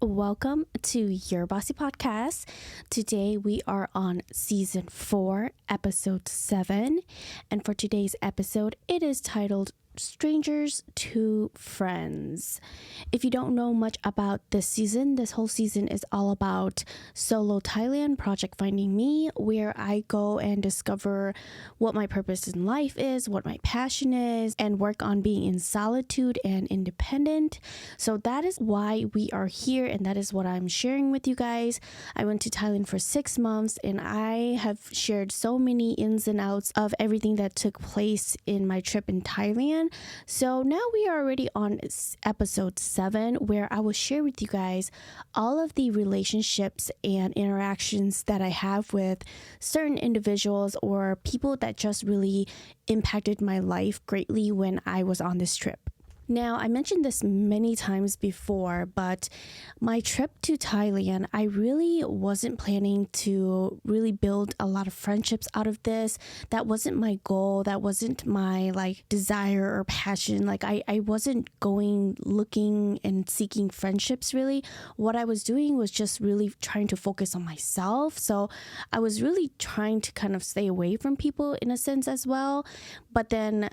welcome to Your Bossy Podcast. Today we are on season 4, episode 7, and for today's episode, it is titled Strangers to Friends. If you don't know much about this whole season is all about Solo Thailand, Project Finding Me, where I go and discover what my purpose in life is, what my passion is, and work on being in solitude and independent. So that is why we are here, and that is what I'm sharing with you guys. I went to Thailand for 6 months, and I have shared so many ins and outs of everything that took place in my trip in Thailand. So now we are already on episode 7, where I will share with you guys all of the relationships and interactions that I have with certain individuals or people that just really impacted my life greatly when I was on this trip. Now, I mentioned this many times before, but my trip to Thailand, I really wasn't planning to really build a lot of friendships out of this. That wasn't my goal. That wasn't my desire or passion. I wasn't looking and seeking friendships really. What I was doing was just really trying to focus on myself. So I was really trying to kind of stay away from people in a sense as well. But then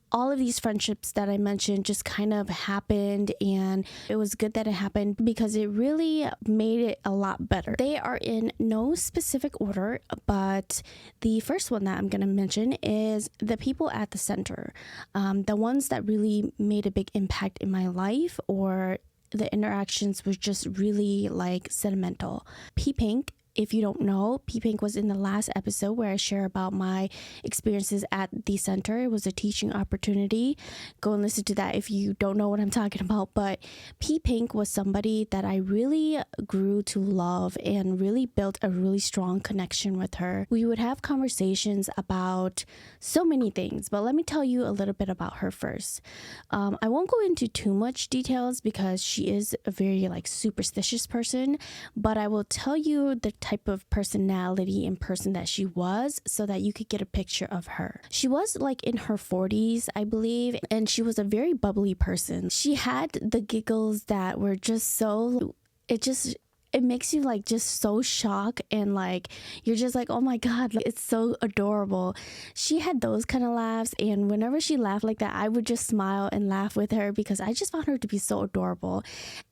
all of these friendships that I mentioned just kind of happened, and it was good that it happened because it really made it a lot better. They are in no specific order, but the first one that I'm going to mention is the people at the center, the ones that really made a big impact in my life, or the interactions was just really sentimental. pPink. If you don't know, pPink was in the last episode where I share about my experiences at the center. It was a teaching opportunity. Go and listen to that if you don't know what I'm talking about. But pPink was somebody that I really grew to love and really built a really strong connection with her. We would have conversations about so many things, but let me tell you a little bit about her first. I won't go into too much details because she is a very superstitious person, but I will tell you the type of personality and person that she was so that you could get a picture of her. She was in her 40s, I believe, and she was a very bubbly person. She had the giggles that were just so, it makes you just so shocked, and you're just oh my god, it's so adorable. She had those kind of laughs, and whenever she laughed like that, I would just smile and laugh with her because I just found her to be so adorable.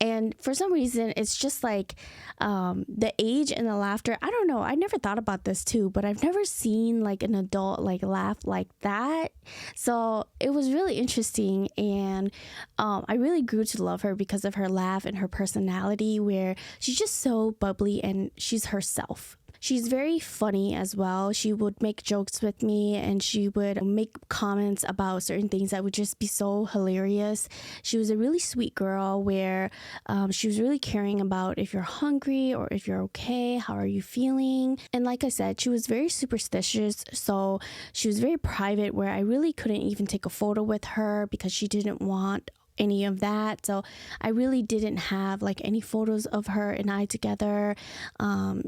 And for some reason, it's just the age and the laughter. I don't know, I never thought about this too, but I've never seen an adult laugh like that. So it was really interesting, and I really grew to love her because of her laugh and her personality, where she's just so bubbly and she's herself. She's very funny as well. She would make jokes with me, and she would make comments about certain things that would just be so hilarious. She was a really sweet girl where she was really caring about if you're hungry or if you're okay, how are you feeling. And like I said, she was very superstitious, so she was very private, where I really couldn't even take a photo with her because she didn't want any of that. So I really didn't have any photos of her and I together.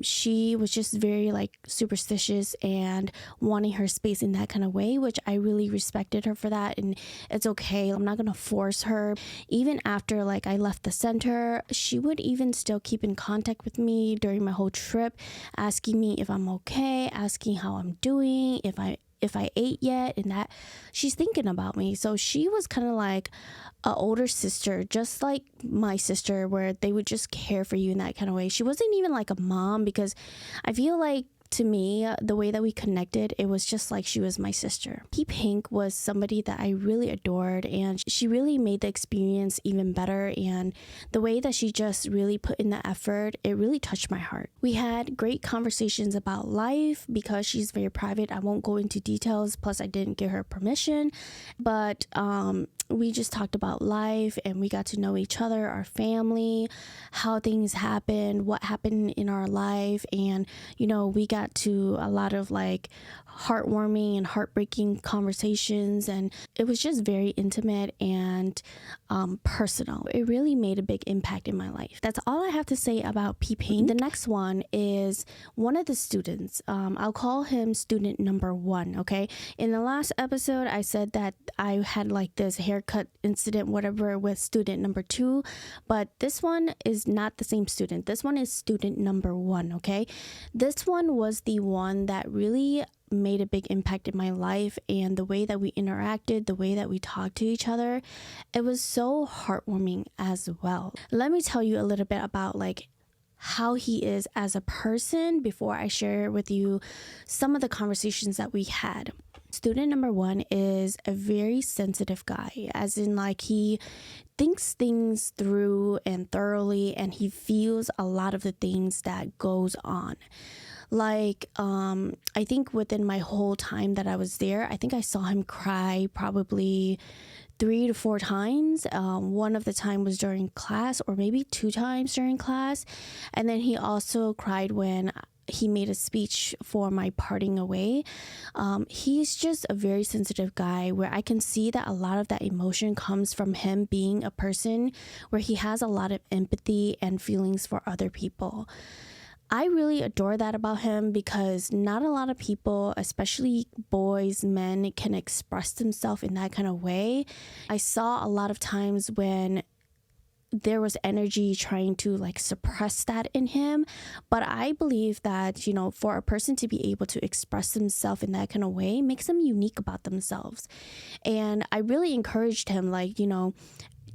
She was just very superstitious and wanting her space in that kind of way, which I really respected her for that, and it's okay. I'm not gonna force her. Even after I left the center, she would even still keep in contact with me during my whole trip, asking me if I'm okay, asking how I'm doing, if I ate yet, and that she's thinking about me. So she was kind of like an older sister, just like my sister, where they would just care for you in that kind of way. She wasn't even like a mom, because I feel to me, the way that we connected, it was just like she was my sister. pPink was somebody that I really adored, and she really made the experience even better, and the way that she just really put in the effort, it really touched my heart. We had great conversations about life. Because she's very private, I won't go into details, plus I didn't give her permission, but we just talked about life, and we got to know each other, our family, how things happened, what happened in our life, and we got to a lot of heartwarming and heartbreaking conversations, and it was just very intimate and personal. It really made a big impact in my life. That's all I have to say about pPink. The next one is one of the students. I'll call him student number 1, okay? In the last episode, I said that I had this hair haircut incident, whatever, with student number 2. But this one is not the same student. This one is student number 1, okay? This one was the one that really made a big impact in my life, and the way that we interacted, the way that we talked to each other, it was so heartwarming as well. Let me tell you a little bit about like how he is as a person before I share with you some of the conversations that we had. Student number 1 is a very sensitive guy, as in like he thinks things through and thoroughly, and he feels a lot of the things that goes on. Like, I think within my whole time that I was there, I think I saw him cry probably 3 to 4 times. One of the time was during class, or maybe 2 times during class. And then he also cried when he made a speech for my parting away. He's just a very sensitive guy, where I can see that a lot of that emotion comes from him being a person where he has a lot of empathy and feelings for other people. I really adore that about him, because not a lot of people, especially boys, men, can express themselves in that kind of way. I saw a lot of times when there was energy trying to like suppress that in him. But I believe that, you know, for a person to be able to express themselves in that kind of way makes them unique about themselves. And I really encouraged him, like, you know,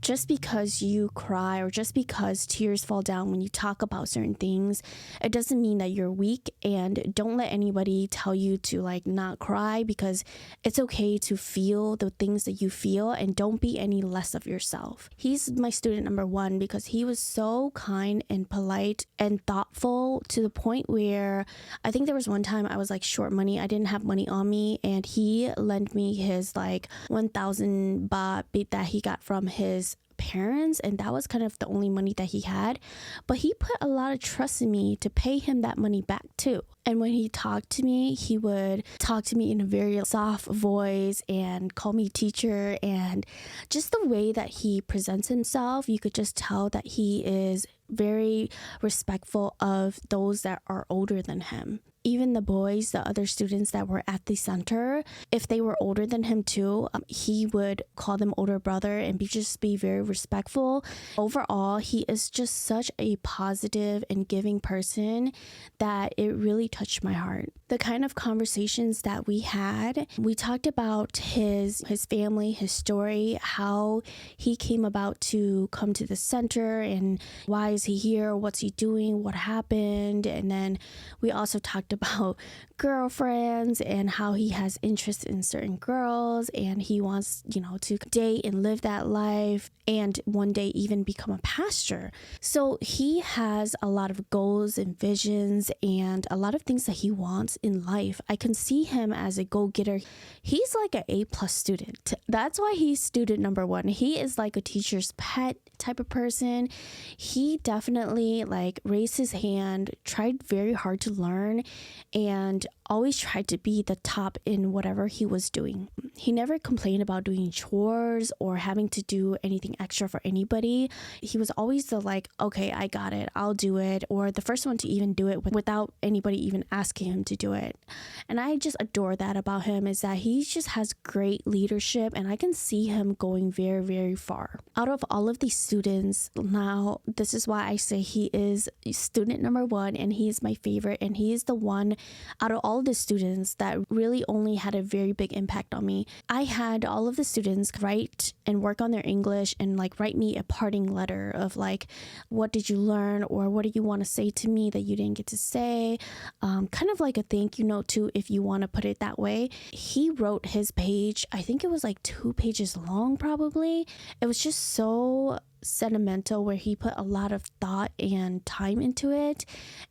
just because you cry or just because tears fall down when you talk about certain things, it doesn't mean that you're weak. And don't let anybody tell you to like not cry, because it's okay to feel the things that you feel, and don't be any less of yourself. He's my student number 1 because he was so kind and polite and thoughtful, to the point where I think there was one time I was like short money. I didn't have money on me, and he lent me his like 1,000 baht that he got from his parents, and that was kind of the only money that he had. But he put a lot of trust in me to pay him that money back too. And when he talked to me, he would talk to me in a very soft voice and call me teacher, and just the way that he presents himself, you could just tell that he is very respectful of those that are older than him. Even the boys, the other students that were at the center, if they were older than him too, he would call them older brother and just be very respectful. Overall, he is just such a positive and giving person that it really touched my heart. The kind of conversations that we had, we talked about his family, his story, how he came about to come to the center, and why is he here, what's he doing, what happened. And then we also talked about girlfriends and how he has interest in certain girls, and he wants, you know, to date and live that life, and one day even become a pastor. So he has a lot of goals and visions and a lot of things that he wants in life. I can see him as a go-getter. He's like an A+ student. That's why he's student number 1. He is like a teacher's pet type of person. He definitely like raised his hand, tried very hard to learn, and always tried to be the top in whatever he was doing. He never complained about doing chores or having to do anything extra for anybody. He was always the like, okay, I got it, I'll do it, or the first one to even do it without anybody even asking him to do it. And I just adore that about him, is that he just has great leadership, and I can see him going very, very far. Out of all of these students, now this is why I say he is student number 1, and he is my favorite, and he is the one out of all the students that really only had a very big impact on me. I had all of the students write and work on their English and like write me a parting letter of like, what did you learn, or what do you want to say to me that you didn't get to say, kind of like a thank you note too, if you want to put it that way. He wrote his page, I think it was like 2 pages long probably. It was just so sentimental, where he put a lot of thought and time into it.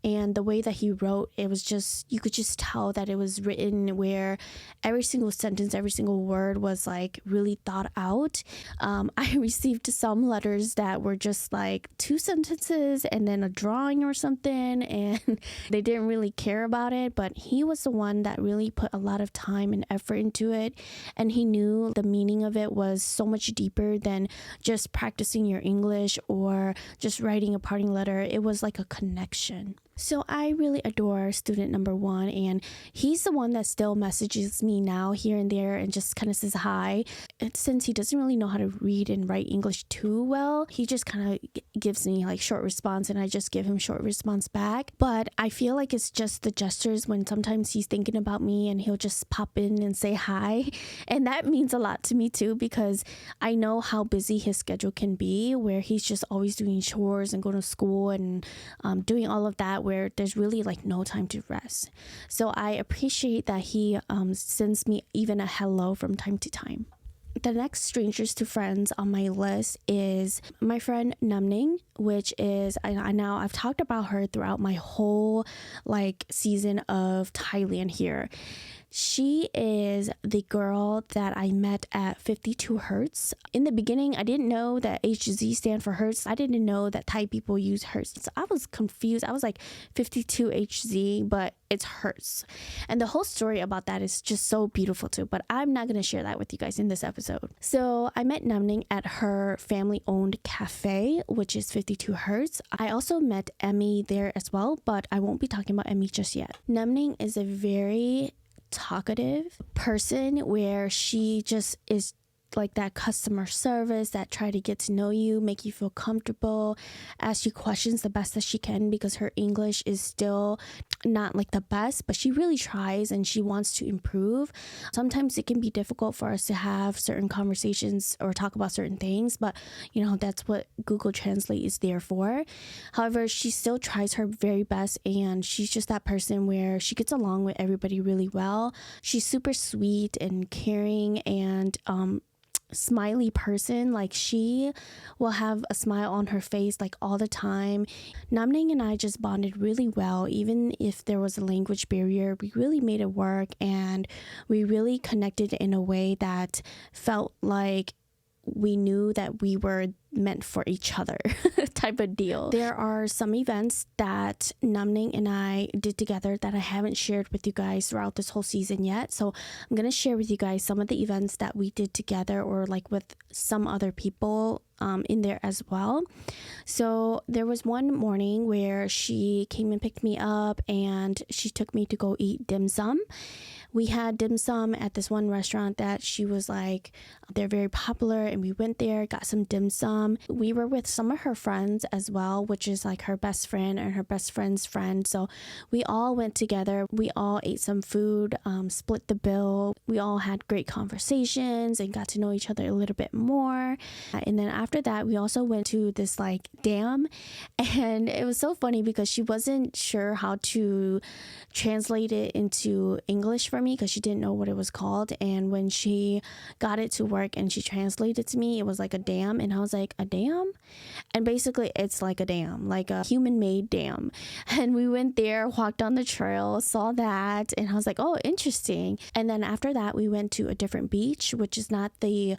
And the way that he wrote, it was just, you could just tell that it was written where every single sentence, every single word was like really thought out. I received some letters that were just like 2 sentences and then a drawing or something, and they didn't really care about it. But he was the one that really put a lot of time and effort into it, and he knew the meaning of it was so much deeper than just practicing your English or just writing a parting letter. It was like a connection. So I really adore student number one, and he's the one that still messages me now here and there and just kind of says hi. And since he doesn't really know how to read and write English too well, he just kind of gives me like short response and I just give him short response back. But I feel like it's just the gestures when sometimes he's thinking about me and he'll just pop in and say hi. And that means a lot to me too, because I know how busy his schedule can be, where he's just always doing chores and going to school and doing all of that, where there's really like no time to rest. So I appreciate that he sends me even a hello from time to time. The next strangers to friends on my list is my friend Namning, which is I've talked about her throughout my whole like season of Thailand here. She is the girl that I met at 52 Hertz. In the beginning, I didn't know that HZ stand for Hertz. I didn't know that Thai people use Hertz. So I was confused. I was like 52 HZ, but it's Hertz. And the whole story about that is just so beautiful too. But I'm not going to share that with you guys in this episode. So I met Namning at her family-owned cafe, which is 52 Hertz. I also met Ammy there as well, but I won't be talking about Ammy just yet. Namning is a very talkative person where she just is like that customer service that try to get to know you, make you feel comfortable, ask you questions the best that she can, because her English is still not like the best, but she really tries and she wants to improve. Sometimes it can be difficult for us to have certain conversations or talk about certain things, but that's what Google Translate is there for. However, she still tries her very best, and she's just that person where she gets along with everybody really well. She's super sweet and caring and smiley person. Like, she will have a smile on her face like all the time. Namning and I just bonded really well. Even if there was a language barrier, we really made it work, and we really connected in a way that felt like we knew that we were meant for each other type of deal. There are some events that Namning and I did together that I haven't shared with you guys throughout this whole season yet. So I'm going to share with you guys some of the events that we did together, or like with some other people in there as well. So there was one morning where she came and picked me up and she took me to go eat dim sum. We had dim sum at this one restaurant that she was like, they're very popular, and we went there, got some dim sum. We were with some of her friends as well, which is like her best friend and her best friend's friend. So we all went together. We all ate some food, split the bill. We all had great conversations and got to know each other a little bit more. And then after that, we also went to this like dam, and it was so funny because she wasn't sure how to translate it into English for me, because she didn't know what it was called. And when she got it to work and she translated to me, it was like a dam, and I was like, a dam? And basically it's like a dam, like a human-made dam. And we went there, walked on the trail, saw that, and I was like, oh, interesting. And then after that, we went to a different beach, which is not the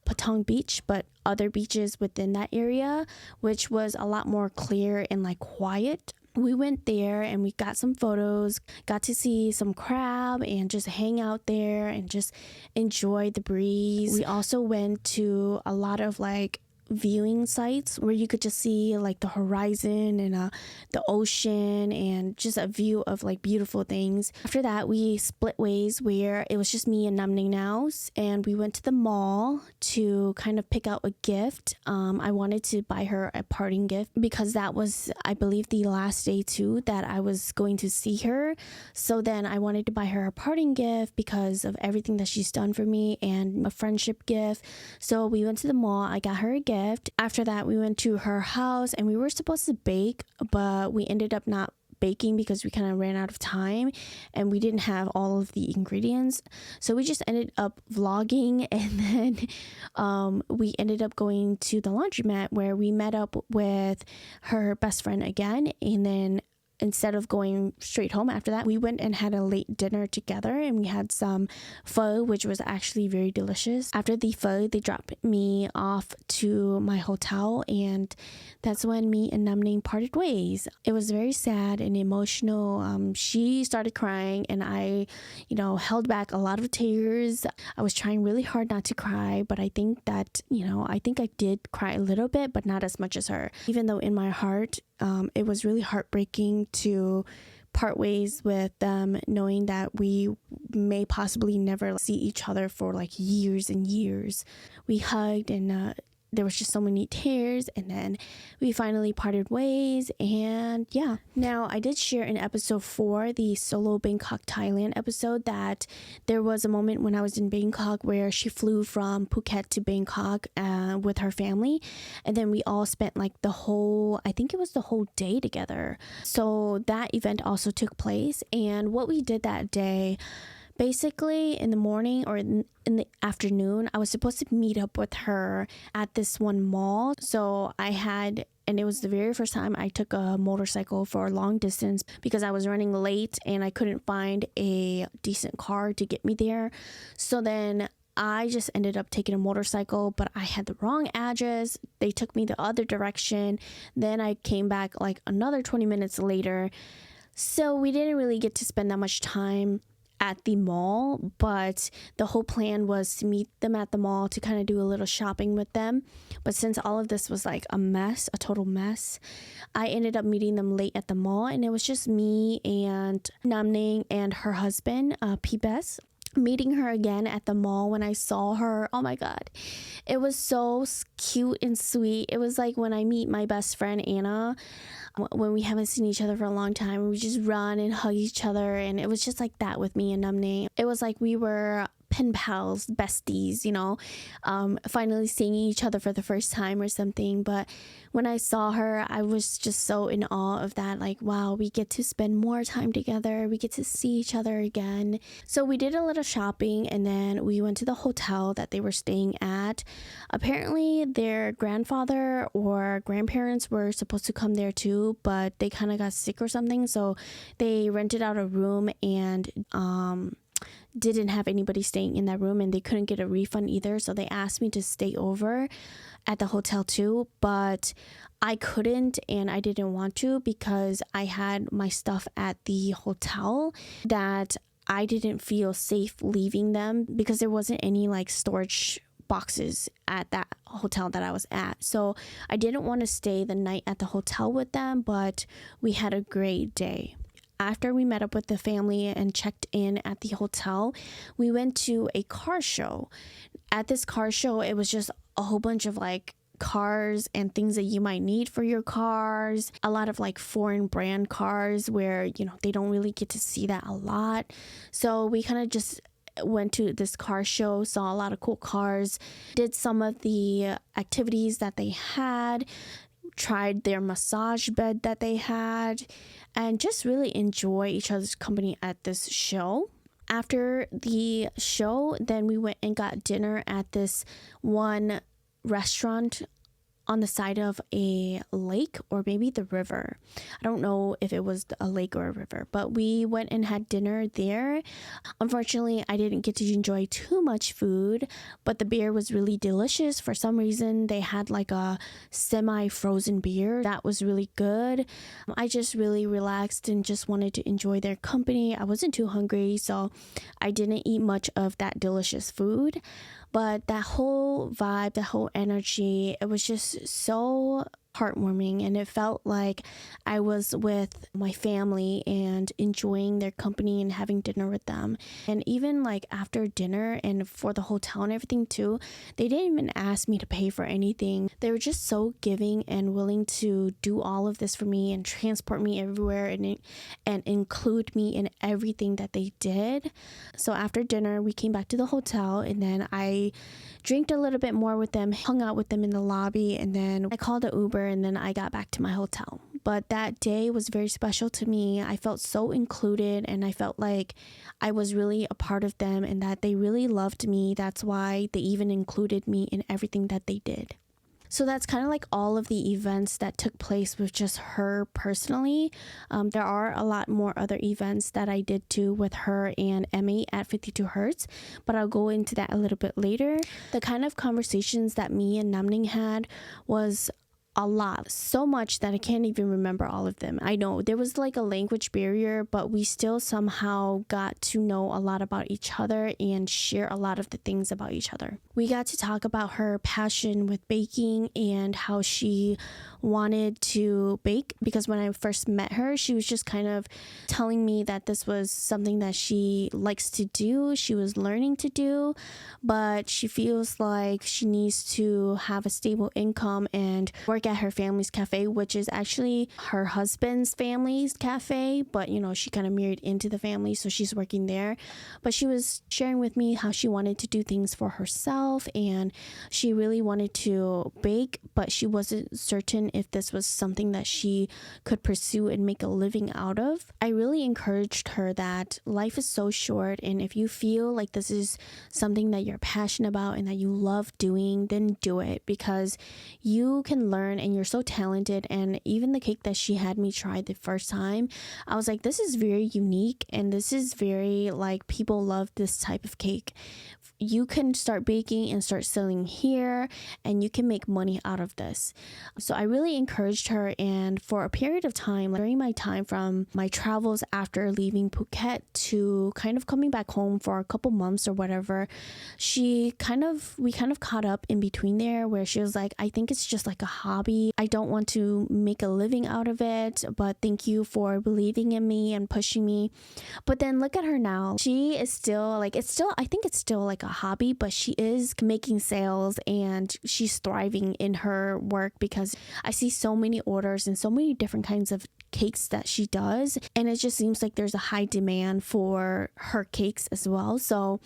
pTum beach, but other beaches within that area, which was a lot more clear and like quiet. We went there and we got some photos, got to see some crab and just hang out there and just enjoy the breeze. We also went to a lot of like viewing sites where you could just see like the horizon and the ocean and just a view of like beautiful things. After that, we split ways where it was just me and Namning now, and we went to the mall to kind of pick out a gift. I wanted to buy her a parting gift because that was, I believe, the last day too that I was going to see her. So then I wanted to buy her a parting gift because of everything that she's done for me, and a friendship gift. So we went to the mall. I got her a gift. After that, we went to her house and we were supposed to bake, but we ended up not baking because we kind of ran out of time and we didn't have all of the ingredients. So we just ended up vlogging, and then we ended up going to the laundromat where we met up with her best friend again. And then instead of going straight home after that, we went and had a late dinner together, and we had some pho, which was actually very delicious. After the pho, they dropped me off to my hotel, and that's when me and Namning parted ways. It was very sad and emotional. She started crying, and I, held back a lot of tears. I was trying really hard not to cry, but I think that, I think I did cry a little bit, but not as much as her. Even though in my heart, it was really heartbreaking to part ways with them, knowing that we may possibly never see each other for like years and years. We hugged and there was just so many tears, and then we finally parted ways. And yeah, now I did share in episode 4, the solo Bangkok Thailand episode, that there was a moment when I was in Bangkok where she flew from Phuket to Bangkok with her family, and then we all spent like I think it was the whole day together. So that event also took place, and what we did that day, basically in the morning or in the afternoon, I was supposed to meet up with her at this one mall. So and it was the very first time I took a motorcycle for a long distance because I was running late and I couldn't find a decent car to get me there. So then I just ended up taking a motorcycle, but I had the wrong address. They took me the other direction. Then I came back like another 20 minutes later. So we didn't really get to spend that much time at the mall, but the whole plan was to meet them at the mall to kind of do a little shopping with them. But since all of this was like a total mess, I ended up meeting them late at the mall, and it was just me and Namning and her husband, pBest. Meeting her again at the mall when I saw her, oh my god, it was so cute and sweet. It was like when I meet my best friend Anna, when we haven't seen each other for a long time, we just run and hug each other, and it was just like that with me and Namning. It was like we were pen pals, besties, finally seeing each other for the first time or something. But when I saw her, I was just so in awe of that, like, wow, we get to spend more time together, we get to see each other again. So we did a little shopping, and then we went to the hotel that they were staying at. Apparently their grandfather or grandparents were supposed to come there too, but they kind of got sick or something, so they rented out a room and didn't have anybody staying in that room, and they couldn't get a refund either. So they asked me to stay over at the hotel too, but I couldn't, and I didn't want to because I had my stuff at the hotel that I didn't feel safe leaving them because there wasn't any like storage boxes at that hotel that I was at. So I didn't want to stay the night at the hotel with them, but we had a great day. After we met up with the family and checked in at the hotel, we went to a car show. At this car show, it was just a whole bunch of like cars and things that you might need for your cars. A lot of like foreign brand cars where, they don't really get to see that a lot. So we kind of just went to this car show, saw a lot of cool cars, did some of the activities that they had, tried their massage bed that they had, and just really enjoy each other's company at this show. After the show, then we went and got dinner at this one restaurant on the side of a lake, or maybe the river. I don't know if it was a lake or a river, but we went and had dinner there. Unfortunately, I didn't get to enjoy too much food, but the beer was really delicious. For some reason, they had like a semi-frozen beer that was really good. I just really relaxed and just wanted to enjoy their company. I wasn't too hungry, so I didn't eat much of that delicious food. But that whole vibe, that whole energy, it was just so heartwarming, and it felt like I was with my family and enjoying their company and having dinner with them. And even like after dinner and for the hotel and everything too, they didn't even ask me to pay for anything. They were just so giving and willing to do all of this for me and transport me everywhere and include me in everything that they did. So after dinner, we came back to the hotel, and then I drank a little bit more with them, hung out with them in the lobby, and then I called an Uber, and then I got back to my hotel. But that day was very special to me. I felt so included, and I felt like I was really a part of them and that they really loved me. That's why they even included me in everything that they did. So that's kind of like all of the events that took place with just her personally. There are a lot more other events that I did too with her and Ammy at 52 Hertz, but I'll go into that a little bit later. The kind of conversations that me and Namning had was a lot, so much that I can't even remember all of them. I know there was like a language barrier, but we still somehow got to know a lot about each other and share a lot of the things about each other. We got to talk about her passion with baking and how she wanted to bake, because when I first met her, she was just kind of telling me that this was something that she likes to do, she was learning to do, but she feels like she needs to have a stable income and work at her family's cafe, which is actually her husband's family's cafe, but she kind of married into the family, so she's working there. But she was sharing with me how she wanted to do things for herself, and she really wanted to bake, but she wasn't certain if this was something that she could pursue and make a living out of. I really encouraged her that life is so short, and if you feel like this is something that you're passionate about and that you love doing, then do it, because you can learn and you're so talented. And even the cake that she had me try the first time, I was like, this is very unique, and this is very like, people love this type of cake. You can start baking and start selling here, and you can make money out of this. So I really encouraged her, and for a period of time, during my time from my travels after leaving Phuket to kind of coming back home for a couple months or whatever, we kind of caught up in between there, where she was like, I think it's just like a hobby. I don't want to make a living out of it, but thank you for believing in me and pushing me. But then look at her now. She is still like, I think it's still like a hobby, but she is making sales and she's thriving in her work, because I see so many orders and so many different kinds of cakes that she does, and it just seems like there's a high demand for her cakes as well. So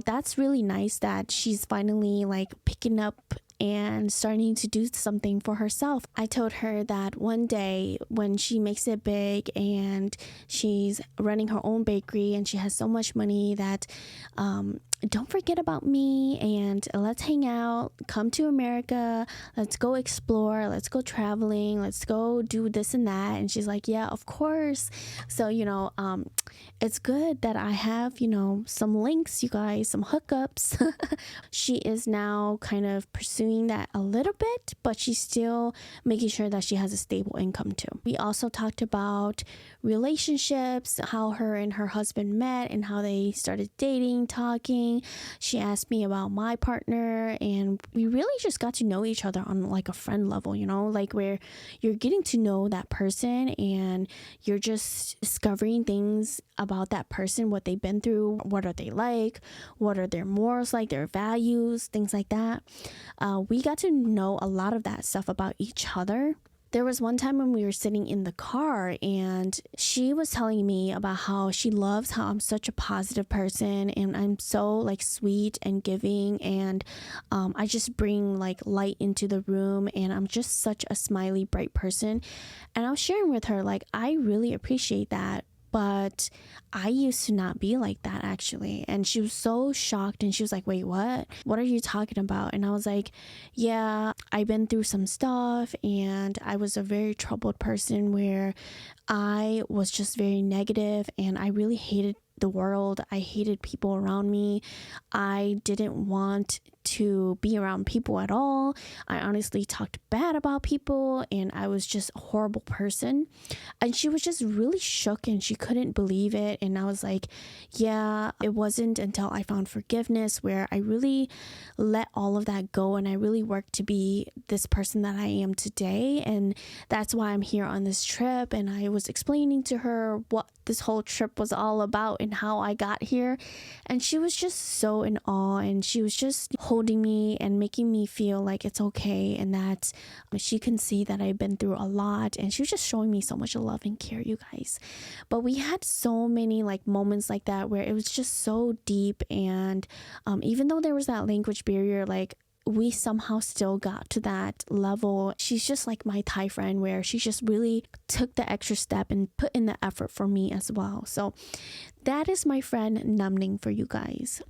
that's really nice that she's finally like picking up and starting to do something for herself. I told her that one day when she makes it big and she's running her own bakery and she has so much money, that don't forget about me and let's hang out, come to America, let's go explore, let's go traveling, let's go do this and that. And she's like, yeah, of course. So it's good that I have some links, you guys, some hookups. She is now kind of pursuing that a little bit, but she's still making sure that she has a stable income too. We also talked about relationships, how her and her husband met and how they started dating, talking. She asked me about my partner, and we really just got to know each other on like a friend level, like where you're getting to know that person and you're just discovering things about that person, what they've been through, what are they like, what are their morals like, their values, things like that. We got to know a lot of that stuff about each other. There was one time when we were sitting in the car and she was telling me about how she loves how I'm such a positive person and I'm so like sweet and giving, and I just bring like light into the room and I'm just such a smiley, bright person. And I was sharing with her like, I really appreciate that, but I used to not be like that actually. And she was so shocked and she was like, wait, what are you talking about? And I was like, yeah, I've been through some stuff and I was a very troubled person where I was just very negative and I really hated the world. I hated people around me. I didn't want to be around people at all. I honestly talked bad about people and I was just a horrible person. And she was just really shook and she couldn't believe it. And I was like, yeah, it wasn't until I found forgiveness where I really let all of that go and I really worked to be this person that I am today. And that's why I'm here on this trip. And I was explaining to her what this whole trip was all about and how I got here. And she was just so in awe and she was just holding me and making me feel like it's okay and that she can see that I've been through a lot, and she was just showing me so much love and care, you guys. But we had so many like moments like that where it was just so deep, and even though there was that language barrier, like we somehow still got to that level. She's just like my Thai friend where she just really took the extra step and put in the effort for me as well. So that is my friend Namning for you guys.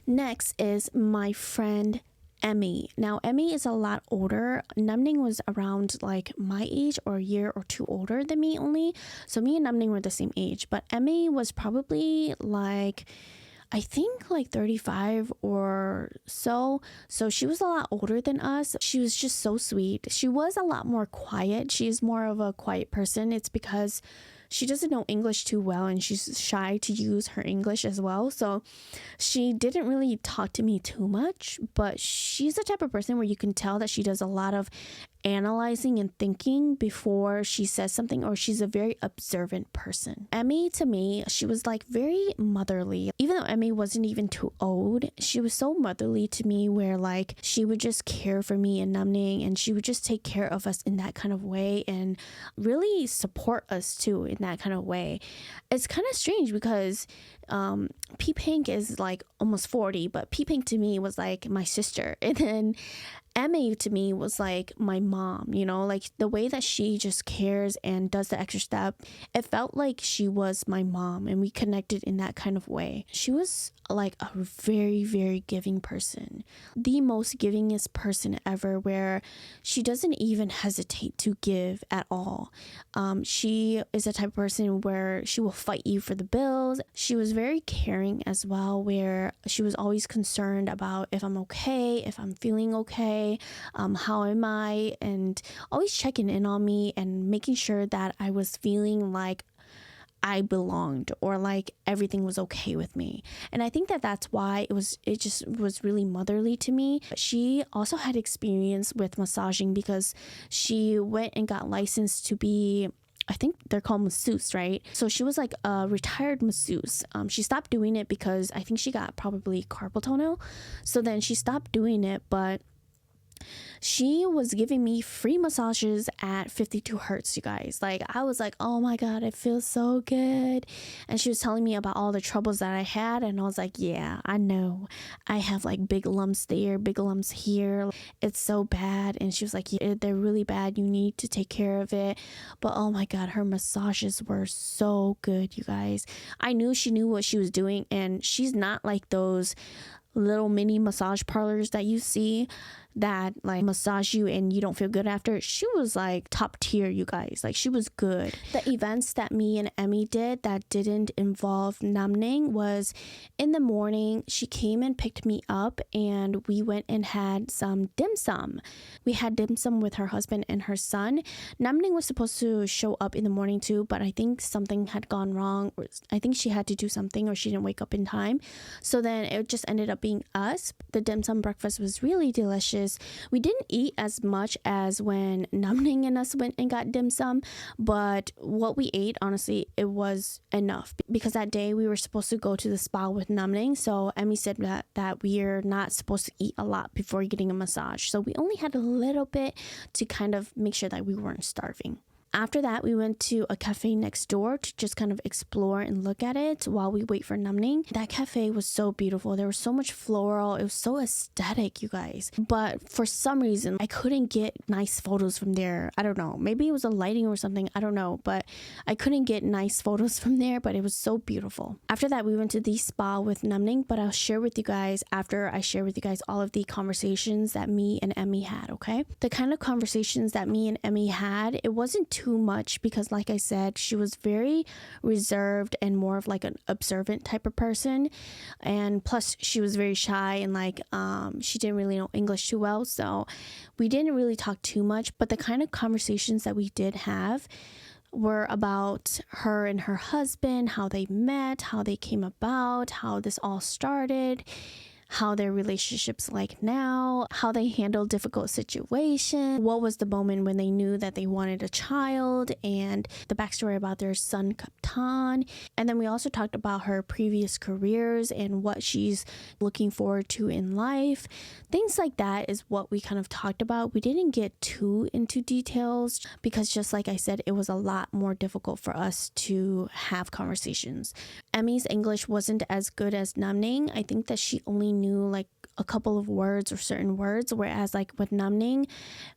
Next is my friend Ammy. Now Ammy is a lot older. Namning was around like my age or a year or two older than me only. So me and Namning were the same age, but Ammy was probably like I think like 35 or so. So she was a lot older than us. She was just so sweet. She was a lot more quiet. She's more of a quiet person. It's because she doesn't know English too well and she's shy to use her English as well. So she didn't really talk to me too much, but she's the type of person where you can tell that she does a lot of analyzing and thinking before she says something, or she's a very observant person. Emmy, to me, she was like very motherly. Even though Emmy wasn't even too old, she was so motherly to me, where like she would just care for me and Namning, and she would just take care of us in that kind of way and really support us too in that kind of way. It's kind of strange because pPink is like almost 40, but pPink to me was like my sister, and then Ammy to me was like my mom, you know, like the way that she just cares and does the extra step. It felt like she was my mom and we connected in that kind of way. She was like a very, very giving person, the most givingest person ever, where she doesn't even hesitate to give at all. She is the type of person where she will fight you for the bills. She was very caring as well, where she was always concerned about if I'm okay, if I'm feeling okay, how am I, and always checking in on me and making sure that I was feeling like I belonged, or like everything was okay with me. And I think that that's why it just was really motherly to me. She also had experience with massaging because she went and got licensed to be, I think they're called masseuse, right? So she was like a retired masseuse. She stopped doing it because I think she got probably carpal tunnel. So then she stopped doing it, but she was giving me free massages at 52 hertz, you guys. Like, I was like, oh my God, it feels so good. And she was telling me about all the troubles that I had. And I was like, yeah, I know. I have like big lumps there, big lumps here. It's so bad. And she was like, yeah, they're really bad. You need to take care of it. But oh my God, her massages were so good, you guys. I knew she knew what she was doing. And she's not like those little mini massage parlors that you see that like massage you and you don't feel good after. She was like top tier, you guys. Like, she was good. The events that me and Emmy did that didn't involve Namning was in the morning, she came and picked me up and we went and had some dim sum. We had dim sum with her husband and her son. Namning was supposed to show up in the morning too, but I think something had gone wrong, or I think she had to do something, or she didn't wake up in time. So then it just ended up being us. The dim sum breakfast was really delicious. We didn't eat as much as when Namning and us went and got dim sum, but what we ate, honestly, it was enough, because that day we were supposed to go to the spa with Namning. So Emmy said that we're not supposed to eat a lot before getting a massage. So we only had a little bit to kind of make sure that we weren't starving. After that, we went to a cafe next door to just kind of explore and look at it while we wait for Namning. That cafe was so beautiful. There was so much floral. It was so aesthetic, you guys. But for some reason, I couldn't get nice photos from there. I don't know. Maybe it was the lighting or something. I don't know. But I couldn't get nice photos from there, but it was so beautiful. After that, we went to the spa with Namning, but I'll share with you guys after I share with you guys all of the conversations that me and Emmy had, okay? The kind of conversations that me and Emmy had, it wasn't too much because, like I said, she was very reserved and more of like an observant type of person, and plus she was very shy and like she didn't really know English too well, so we didn't really talk too much. But the kind of conversations that we did have were about her and her husband, how they met, how they came about, how this all started, how their relationship's like now, how they handle difficult situations, what was the moment when they knew that they wanted a child, and the backstory about their son pTum. And then we also talked about her previous careers and what she's looking forward to in life. Things like that is what we kind of talked about. We didn't get too into details because, just like I said, it was a lot more difficult for us to have conversations. Emmy's English wasn't as good as Namning. I think that she only knew like a couple of words or certain words, whereas like with Namning,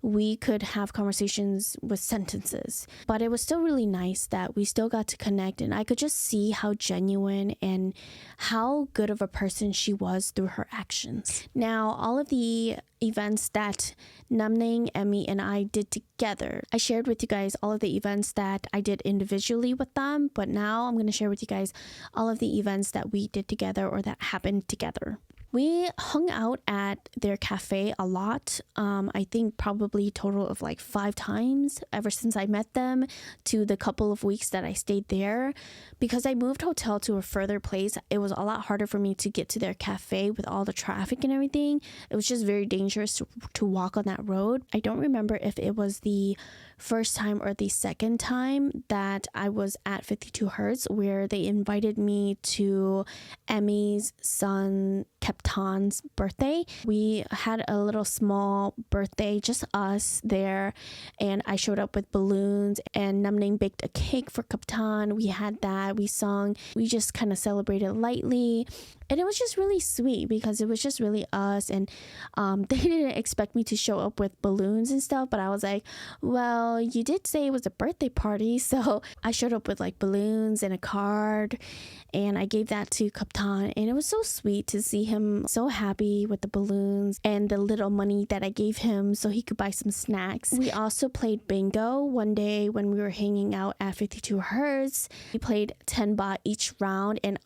we could have conversations with sentences. But it was still really nice that we still got to connect, and I could just see how genuine and how good of a person she was through her actions. Now, all of the events that Namning, Ammy, and I did together. I shared with you guys all of the events that I did individually with them, but now I'm going to share with you guys all of the events that we did together or that happened together. We hung out at their cafe a lot. I think probably a total of like 5 times ever since I met them to the couple of weeks that I stayed there. Because I moved hotel to a further place, it was a lot harder for me to get to their cafe with all the traffic and everything. It was just very dangerous to walk on that road. I don't remember if it was the first time or the second time that I was at 52 Hertz where they invited me to Emmy's son pTum's birthday. We had a little small birthday, just us there, and I showed up with balloons, and Namning baked a cake for pTum. We had that, we sung, we just kind of celebrated lightly, and it was just really sweet because it was just really us. And they didn't expect me to show up with balloons and stuff, but I was like, well, you did say it was a birthday party, so I showed up with like balloons and a card, and I gave that to pTum, and it was so sweet to see him so happy with the balloons and the little money that I gave him so he could buy some snacks. We also played bingo one day when we were hanging out at 52 Hertz. We played 10 baht each round, and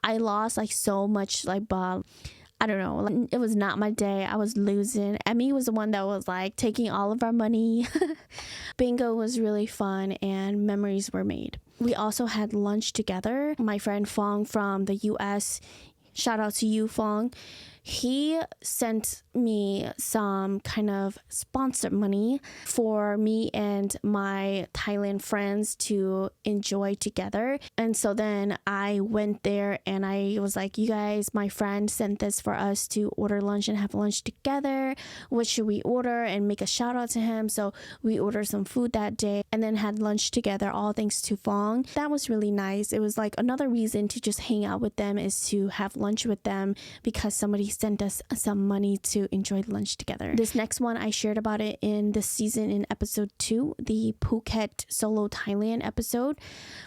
I lost like so much like baht. I don't know, it was not my day. I was losing. Ammy was the one that was like taking all of our money. Bingo was really fun and memories were made. We also had lunch together. My friend Fong from the US, shout out to you, Fong. He sent me some kind of sponsored money for me and my Thailand friends to enjoy together. And so then I went there and I was like, you guys, my friend sent this for us to order lunch and have lunch together. What should we order? And make a shout out to him. So we ordered some food that day and then had lunch together, all thanks to Fong. That was really nice. It was like another reason to just hang out with them is to have lunch with them because somebody sent us some money to enjoy lunch together. This next one, I shared about it in this season in episode 2, the Phuket Solo Thailand episode,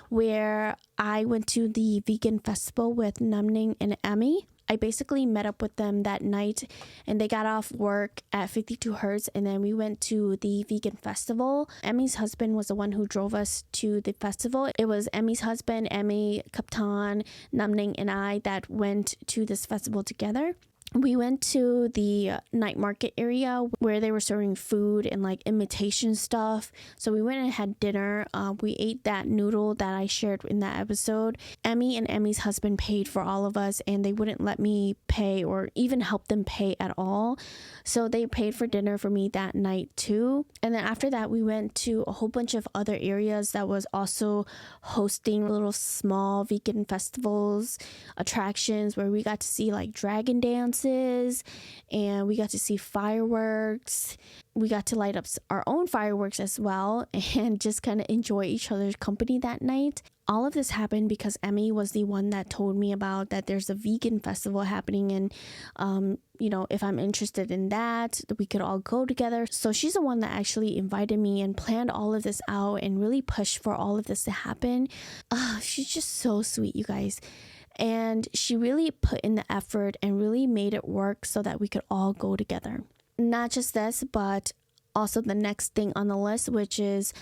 where I went to the vegan festival with Namning and Ammy. I basically met up with them that night and they got off work at 52 Hertz and then we went to the vegan festival. Emmy's husband was the one who drove us to the festival. It was Emmy's husband, Ammy, pTum, Namning, and I that went to this festival together. We went to the night market area where they were serving food and like imitation stuff. So we went and had dinner. We ate that noodle that I shared in that episode. Ammy and Emmy's husband paid for all of us and they wouldn't let me pay or even help them pay at all. So they paid for dinner for me that night too. And then after that, we went to a whole bunch of other areas that was also hosting little small vegan festivals, attractions where we got to see like dragon dance, and we got to see fireworks. We got to light up our own fireworks as well and just kind of enjoy each other's company that night. All of this happened because Ammy was the one that told me about that there's a vegan festival happening and if I'm interested in that, we could all go together. So she's the one that actually invited me and planned all of this out and really pushed for all of this to happen. She's just so sweet, you guys. And she really put in the effort and really made it work so that we could all go together. Not just this, but also the next thing on the list, which is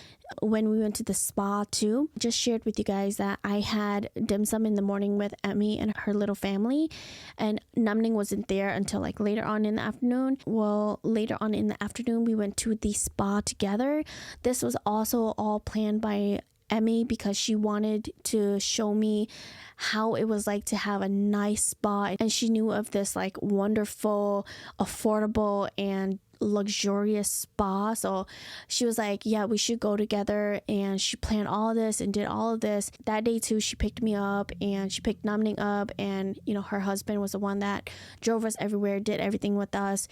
when we went to the spa too. Just shared with you guys that I had dim sum in the morning with Ammy and her little family, and Namning wasn't there until like later on in the afternoon. Well, later on in the afternoon, we went to the spa together. This was also all planned by Ammy because she wanted to show me how it was like to have a nice spa, and she knew of this like wonderful, affordable, and luxurious spa. So she was like, yeah, we should go together, and she planned all of this and did all of this. That day too, she picked me up and she picked Namning up, and her husband was the one that drove us everywhere, did everything with us.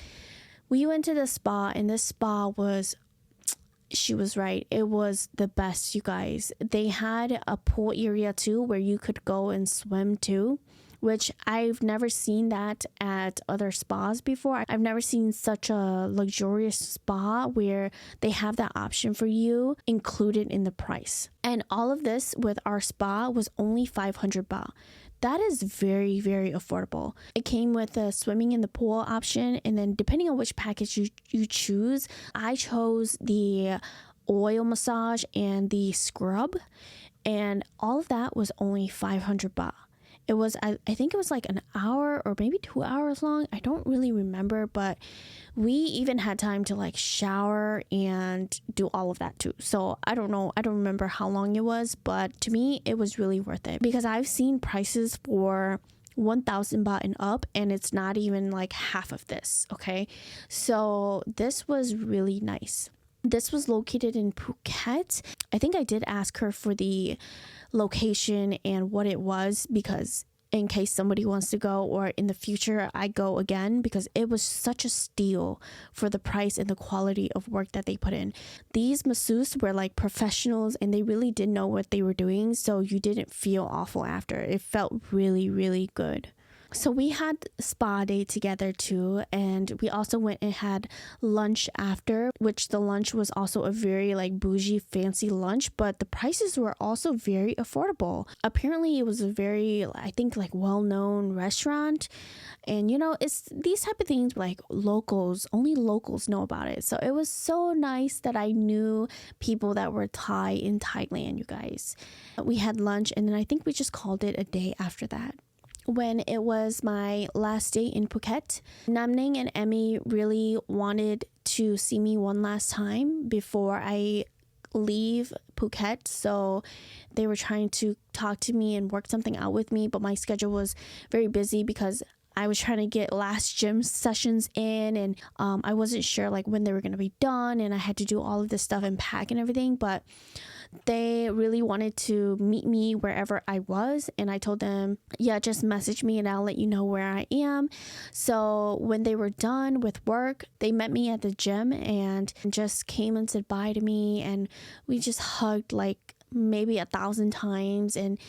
We went to the spa, and this spa was, she was right, it was the best, you guys. They had a pool area too where you could go and swim too, which I've never seen that at other spas before. I've never seen such a luxurious spa where they have that option for you included in the price. And all of this with our spa was only 500 baht. That is very, very affordable. It came with a swimming in the pool option, and then depending on which package you choose, I chose the oil massage and the scrub, and all of that was only 500 baht. It was, I think it was like an hour or maybe 2 hours long. I don't really remember, but we even had time to like shower and do all of that too. So I don't know. I don't remember how long it was, but to me, it was really worth it because I've seen prices for 1,000 baht and up, and it's not even like half of this. Okay. So this was really nice. This was located in Phuket. I think I did ask her for the location and what it was because in case somebody wants to go or in the future I go again, because it was such a steal for the price and the quality of work that they put in. These masseuses were like professionals and they really did know what they were doing, so you didn't feel awful after. It felt really, really good. So we had spa day together too, and we also went and had lunch after, which the lunch was also a very like bougie fancy lunch, but the prices were also very affordable. Apparently it was a very, I think, like well-known restaurant, and you know, it's these type of things like only locals know about it. So it was so nice that I knew people that were Thai in Thailand, you guys. We had lunch and then I think we just called it a day after that. When it was my last day in Phuket, Namning and Ammy really wanted to see me one last time before I leave Phuket. So they were trying to talk to me and work something out with me, but my schedule was very busy because I was trying to get last gym sessions in, and I wasn't sure like when they were going to be done, and I had to do all of this stuff and pack and everything. But they really wanted to meet me wherever I was, and I told them, yeah, just message me and I'll let you know where I am. So when they were done with work, they met me at the gym and just came and said bye to me, and we just hugged like maybe 1,000 times, and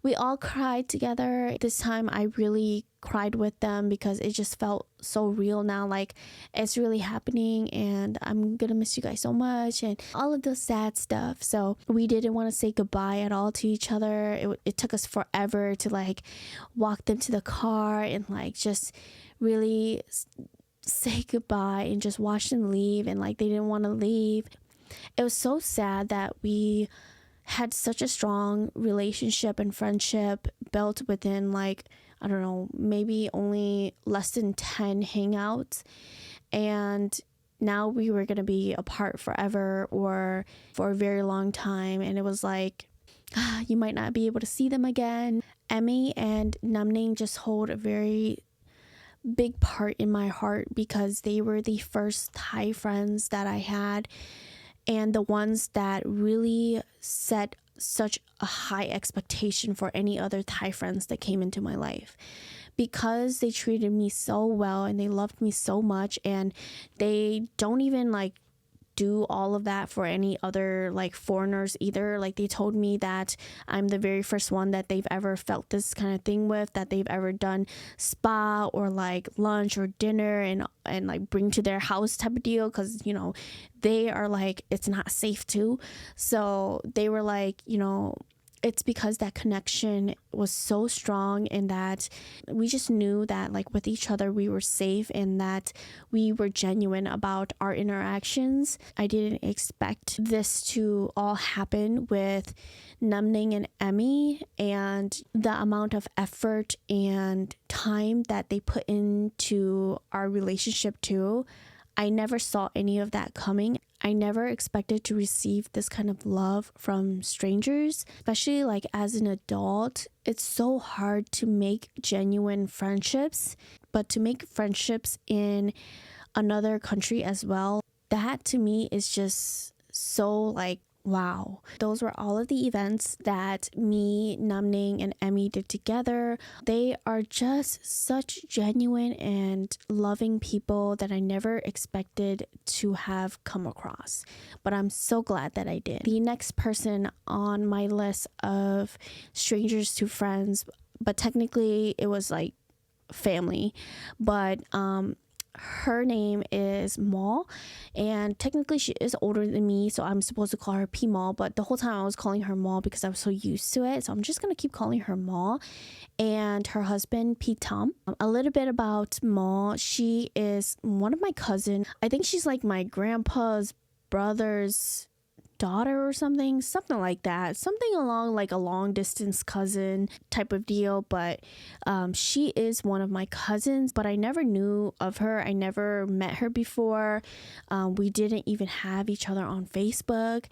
we all cried together. This time I really cried with them because it just felt so real now, like it's really happening and I'm gonna miss you guys so much and all of the sad stuff. So we didn't want to say goodbye at all to each other. It took us forever to like walk them to the car and like just really say goodbye and just watch them leave, and like they didn't want to leave. It was so sad that we had such a strong relationship and friendship built within like, I don't know, maybe only less than 10 hangouts, and now we were going to be apart forever or for a very long time, and it was like you might not be able to see them again. Ammy and Namning just hold a very big part in my heart because they were the first Thai friends that I had, and the ones that really set such a high expectation for any other Thai friends that came into my life, because they treated me so well and they loved me so much, and they don't even like do all of that for any other like foreigners either. Like they told me that I'm the very first one that they've ever felt this kind of thing with, that they've ever done spa or like lunch or dinner and like bring to their house type of deal, because you know they are like, it's not safe to. So they were like, you know, it's because that connection was so strong and that we just knew that like with each other we were safe and that we were genuine about our interactions. I didn't expect this to all happen with Namning and Ammy, and the amount of effort and time that they put into our relationship too. I never saw any of that coming. I never expected to receive this kind of love from strangers, especially like as an adult. It's so hard to make genuine friendships, but to make friendships in another country as well, that to me is just so like, wow. Those were all of the events that me, Namning, and Ammy did together. They are just such genuine and loving people that I never expected to have come across. But I'm so glad that I did. The next person on my list of strangers to friends but technically it was like family. But her name is Mall, and technically she is older than me, so I'm supposed to call her P Mall, but the whole time I was calling her Mall because I was so used to it, so I'm just gonna keep calling her Mall. And her husband pTum. A little bit about Mall. She is one of my cousins. I think she's like my grandpa's brother's daughter or something like that, something along like a long distance cousin type of deal. But she is one of my cousins, but I never knew of her. I never met her before. We didn't even have each other on Facebook.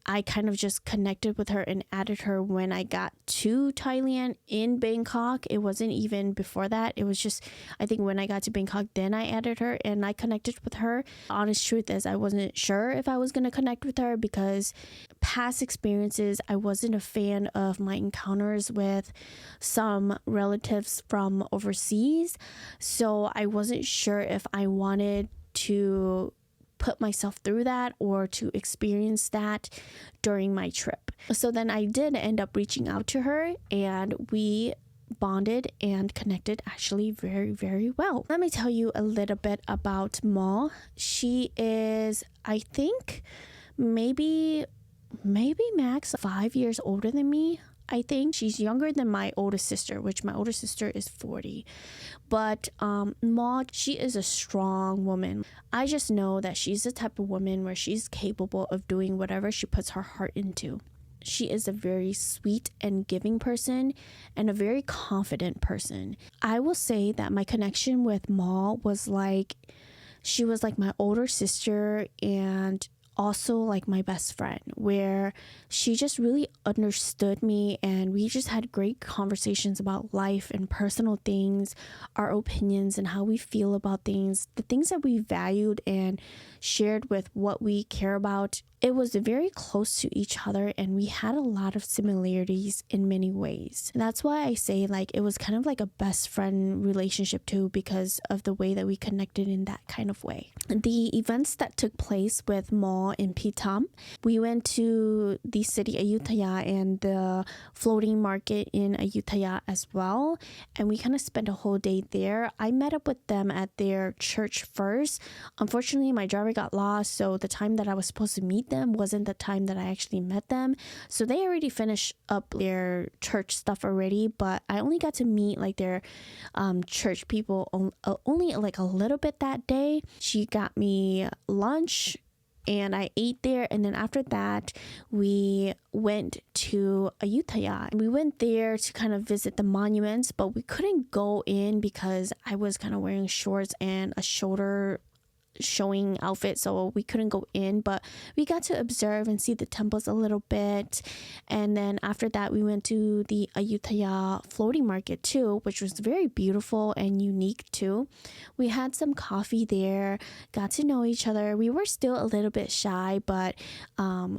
I kind of just connected with her and added her when I got to Thailand in Bangkok. It wasn't even before that. It was just, I think when I got to Bangkok, then I added her and I connected with her. Honest truth is I wasn't sure if I was going to connect with her because past experiences, I wasn't a fan of my encounters with some relatives from overseas. So I wasn't sure if I wanted to put myself through that or to experience that during my trip. So then I did end up reaching out to her and we bonded and connected actually very, very well. Let me tell you a little bit about Mall. She is, I think, maybe max 5 years older than me. I think she's younger than my oldest sister, which my older sister is 40. But Maud, she is a strong woman. I just know that she's the type of woman where she's capable of doing whatever she puts her heart into. She is a very sweet and giving person and a very confident person. I will say that my connection with Maud was like, she was like my older sister and also like my best friend, where she just really understood me and we just had great conversations about life and personal things, our opinions and how we feel about things, the things that we valued and shared with what we care about. It was very close to each other and we had a lot of similarities in many ways. And that's why I say like it was kind of like a best friend relationship too, because of the way that we connected in that kind of way. The events that took place with Mall in pTum, we went to the city Ayutthaya and the floating market in Ayutthaya as well. And we kind of spent a whole day there. I met up with them at their church first. Unfortunately, my driver got lost, so the time that I was supposed to meet them wasn't the time that I actually met them. So they already finished up their church stuff already, but I only got to meet like their church people only like a little bit that day. She got me lunch and I ate there, and then after that we went to Ayutthaya. We went there to kind of visit the monuments, but we couldn't go in because I was kind of wearing shorts and a shoulder showing outfit, so we couldn't go in, but we got to observe and see the temples a little bit. And then after that we went to the Ayutthaya floating market too, which was very beautiful and unique too. We had some coffee there, got to know each other. We were still a little bit shy, but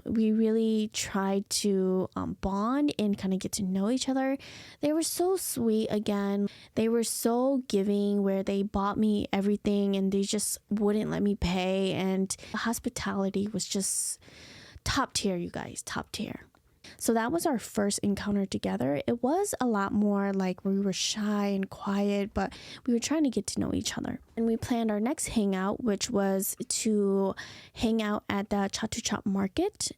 we really tried to bond and kind of get to know each other. They were so sweet. Again, they were so giving, where they bought me everything and they just wouldn't let me pay, and the hospitality was just top tier, you guys, top tier. So that was our first encounter together. It was a lot more like we were shy and quiet, but we were trying to get to know each other. And we planned our next hangout, which was to hang out at the Chatuchak market.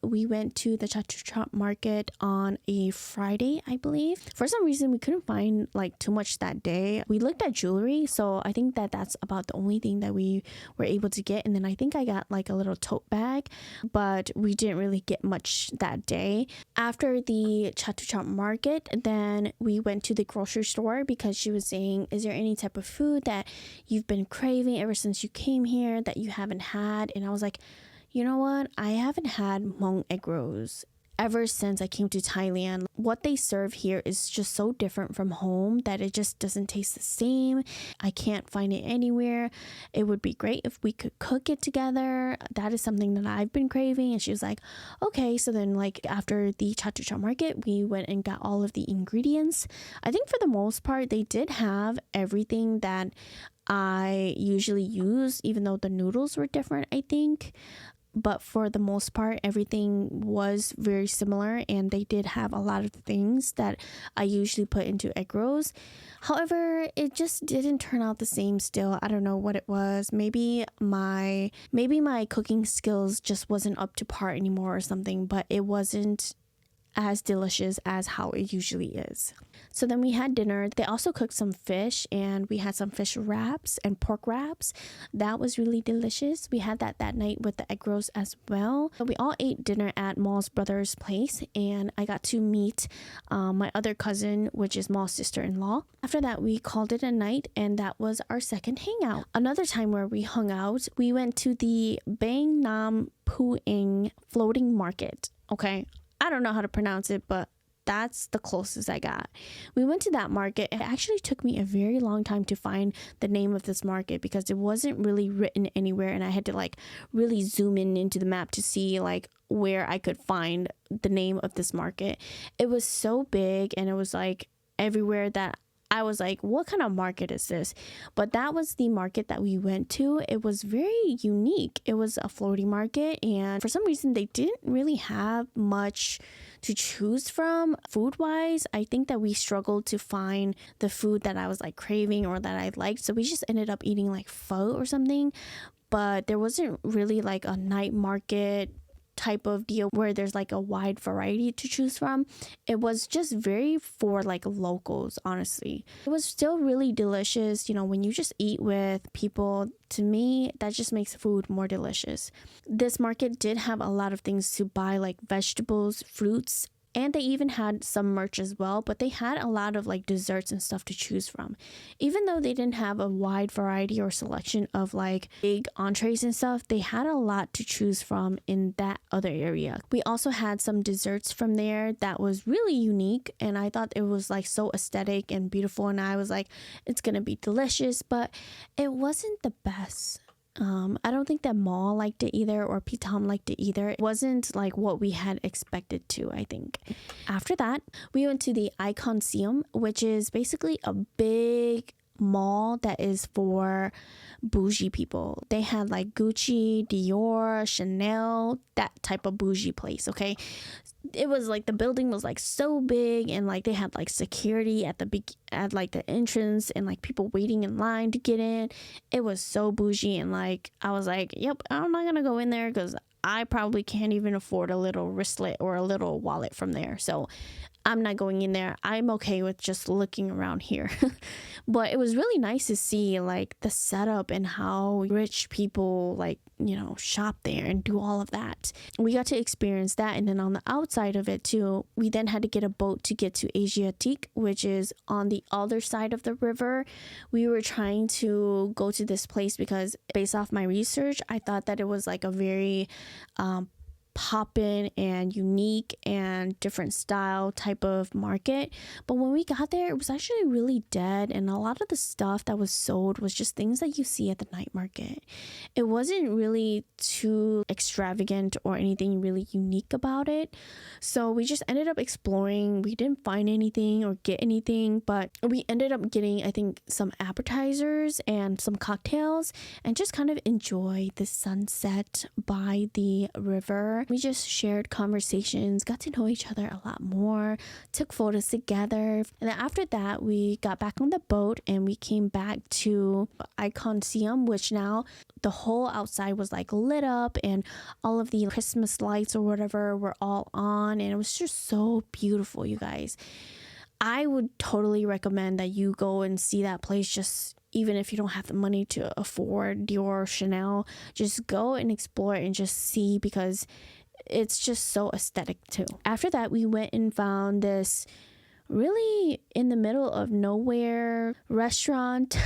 We went to the Chatuchak market on a Friday, I believe. For some reason, we couldn't find like too much that day. We looked at jewelry, so I think that that's about the only thing that we were able to get. And then I think I got like a little tote bag, but we didn't really get much that day. After the Chatuchak market, then we went to the grocery store because she was saying, is there any type of food that you've been craving ever since you came here that you haven't had? And I was like, you know what? I haven't had Hmong egg rolls ever since I came to Thailand. What they serve here is just so different from home that it just doesn't taste the same. I can't find it anywhere. It would be great if we could cook it together. That is something that I've been craving. And she was like, okay. So then like after the Chatuchak market, we went and got all of the ingredients. I think for the most part, they did have everything that I usually use, even though the noodles were different, I think. but for the most part, everything was very similar, and they did have a lot of things that I usually put into egg rolls. However, it just didn't turn out the same still. I don't know what it was. Maybe my cooking skills just wasn't up to par anymore or something, but it wasn't as delicious as how it usually is. So then we had dinner. They also cooked some fish, and we had some fish wraps and pork wraps. That was really delicious. We had that night with the egg rolls as well. So we all ate dinner at Maul's brother's place, and I got to meet my other cousin, which is Maul's sister-in-law. After that, we called it a night, and that was our second hangout. Another time where we hung out, we went to the Bang Nam Puing floating market. Okay, I don't know how to pronounce it, but that's the closest I got. We went to that market. It actually took me a very long time to find the name of this market because it wasn't really written anywhere, and I had to like really zoom in into the map to see like where I could find the name of this market. It was so big, and it was like everywhere that I was like, what kind of market is this? But that was the market that we went to. It was very unique. It was a floating market, and for some reason they didn't really have much to choose from food wise. I think that we struggled to find the food that I was like craving or that I liked, so we just ended up eating like pho or something. But there wasn't really like a night market type of deal where there's like a wide variety to choose from. It was just very for like locals, honestly. It was still really delicious. You know, when you just eat with people, to me, that just makes food more delicious. This market did have a lot of things to buy, like vegetables, fruits, and they even had some merch as well, but they had a lot of like desserts and stuff to choose from. Even though they didn't have a wide variety or selection of like big entrees and stuff, they had a lot to choose from in that other area. We also had some desserts from there that was really unique, and I thought it was like so aesthetic and beautiful, and I was like, it's gonna be delicious, but it wasn't the best. I don't think that Maul liked it either, or pTum liked it either. It wasn't like what we had expected to, I think. After that, we went to the Icon-seum, which is basically a big mall that is for bougie people. They had like Gucci, Dior, Chanel, that type of bougie place, okay? It was like the building was like so big, and like they had like security at like the entrance, and like people waiting in line to get in. It was so bougie, and like I was like, yep, I'm not gonna go in there because I probably can't even afford a little wristlet or a little wallet from there. So I'm not going in there. I'm okay with just looking around here. But it was really nice to see like the setup and how rich people like, you know, shop there and do all of that. We got to experience that. And then on the outside of it too, we then had to get a boat to get to Asiatique, which is on the other side of the river. We were trying to go to this place because based off my research, I thought that it was like a very poppin' and unique and different style type of market. But when we got there, it was actually really dead, and a lot of the stuff that was sold was just things that you see at the night market. It wasn't really too extravagant or anything really unique about it. So we just ended up exploring. We didn't find anything or get anything, but we ended up getting, I think, some appetizers and some cocktails and just kind of enjoy the sunset by the river. We just shared conversations, got to know each other a lot more, took photos together. And then after that, we got back on the boat and we came back to Icon-seum, which now the whole outside was like lit up and all of the Christmas lights or whatever were all on. And it was just so beautiful, you guys. I would totally recommend that you go and see that place, just even if you don't have the money to afford Dior or Chanel. Just go and explore and just see, because it's just so aesthetic too. After that, we went and found this really in the middle of nowhere restaurant.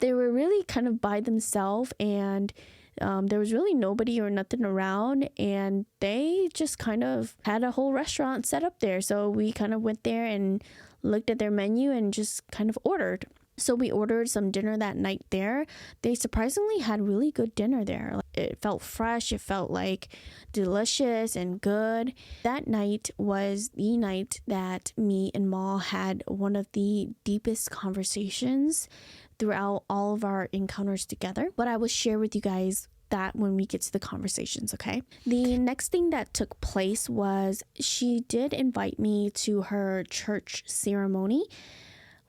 They were really kind of by themselves, and there was really nobody or nothing around, and they just kind of had a whole restaurant set up there. So we kind of went there and looked at their menu and just kind of ordered. So we ordered some dinner that night there. They surprisingly had really good dinner there. It felt fresh. It felt like delicious and good. That night was the night that me and Maul had one of the deepest conversations throughout all of our encounters together. But I will share with you guys that when we get to the conversations, okay? The next thing that took place was she did invite me to her church ceremony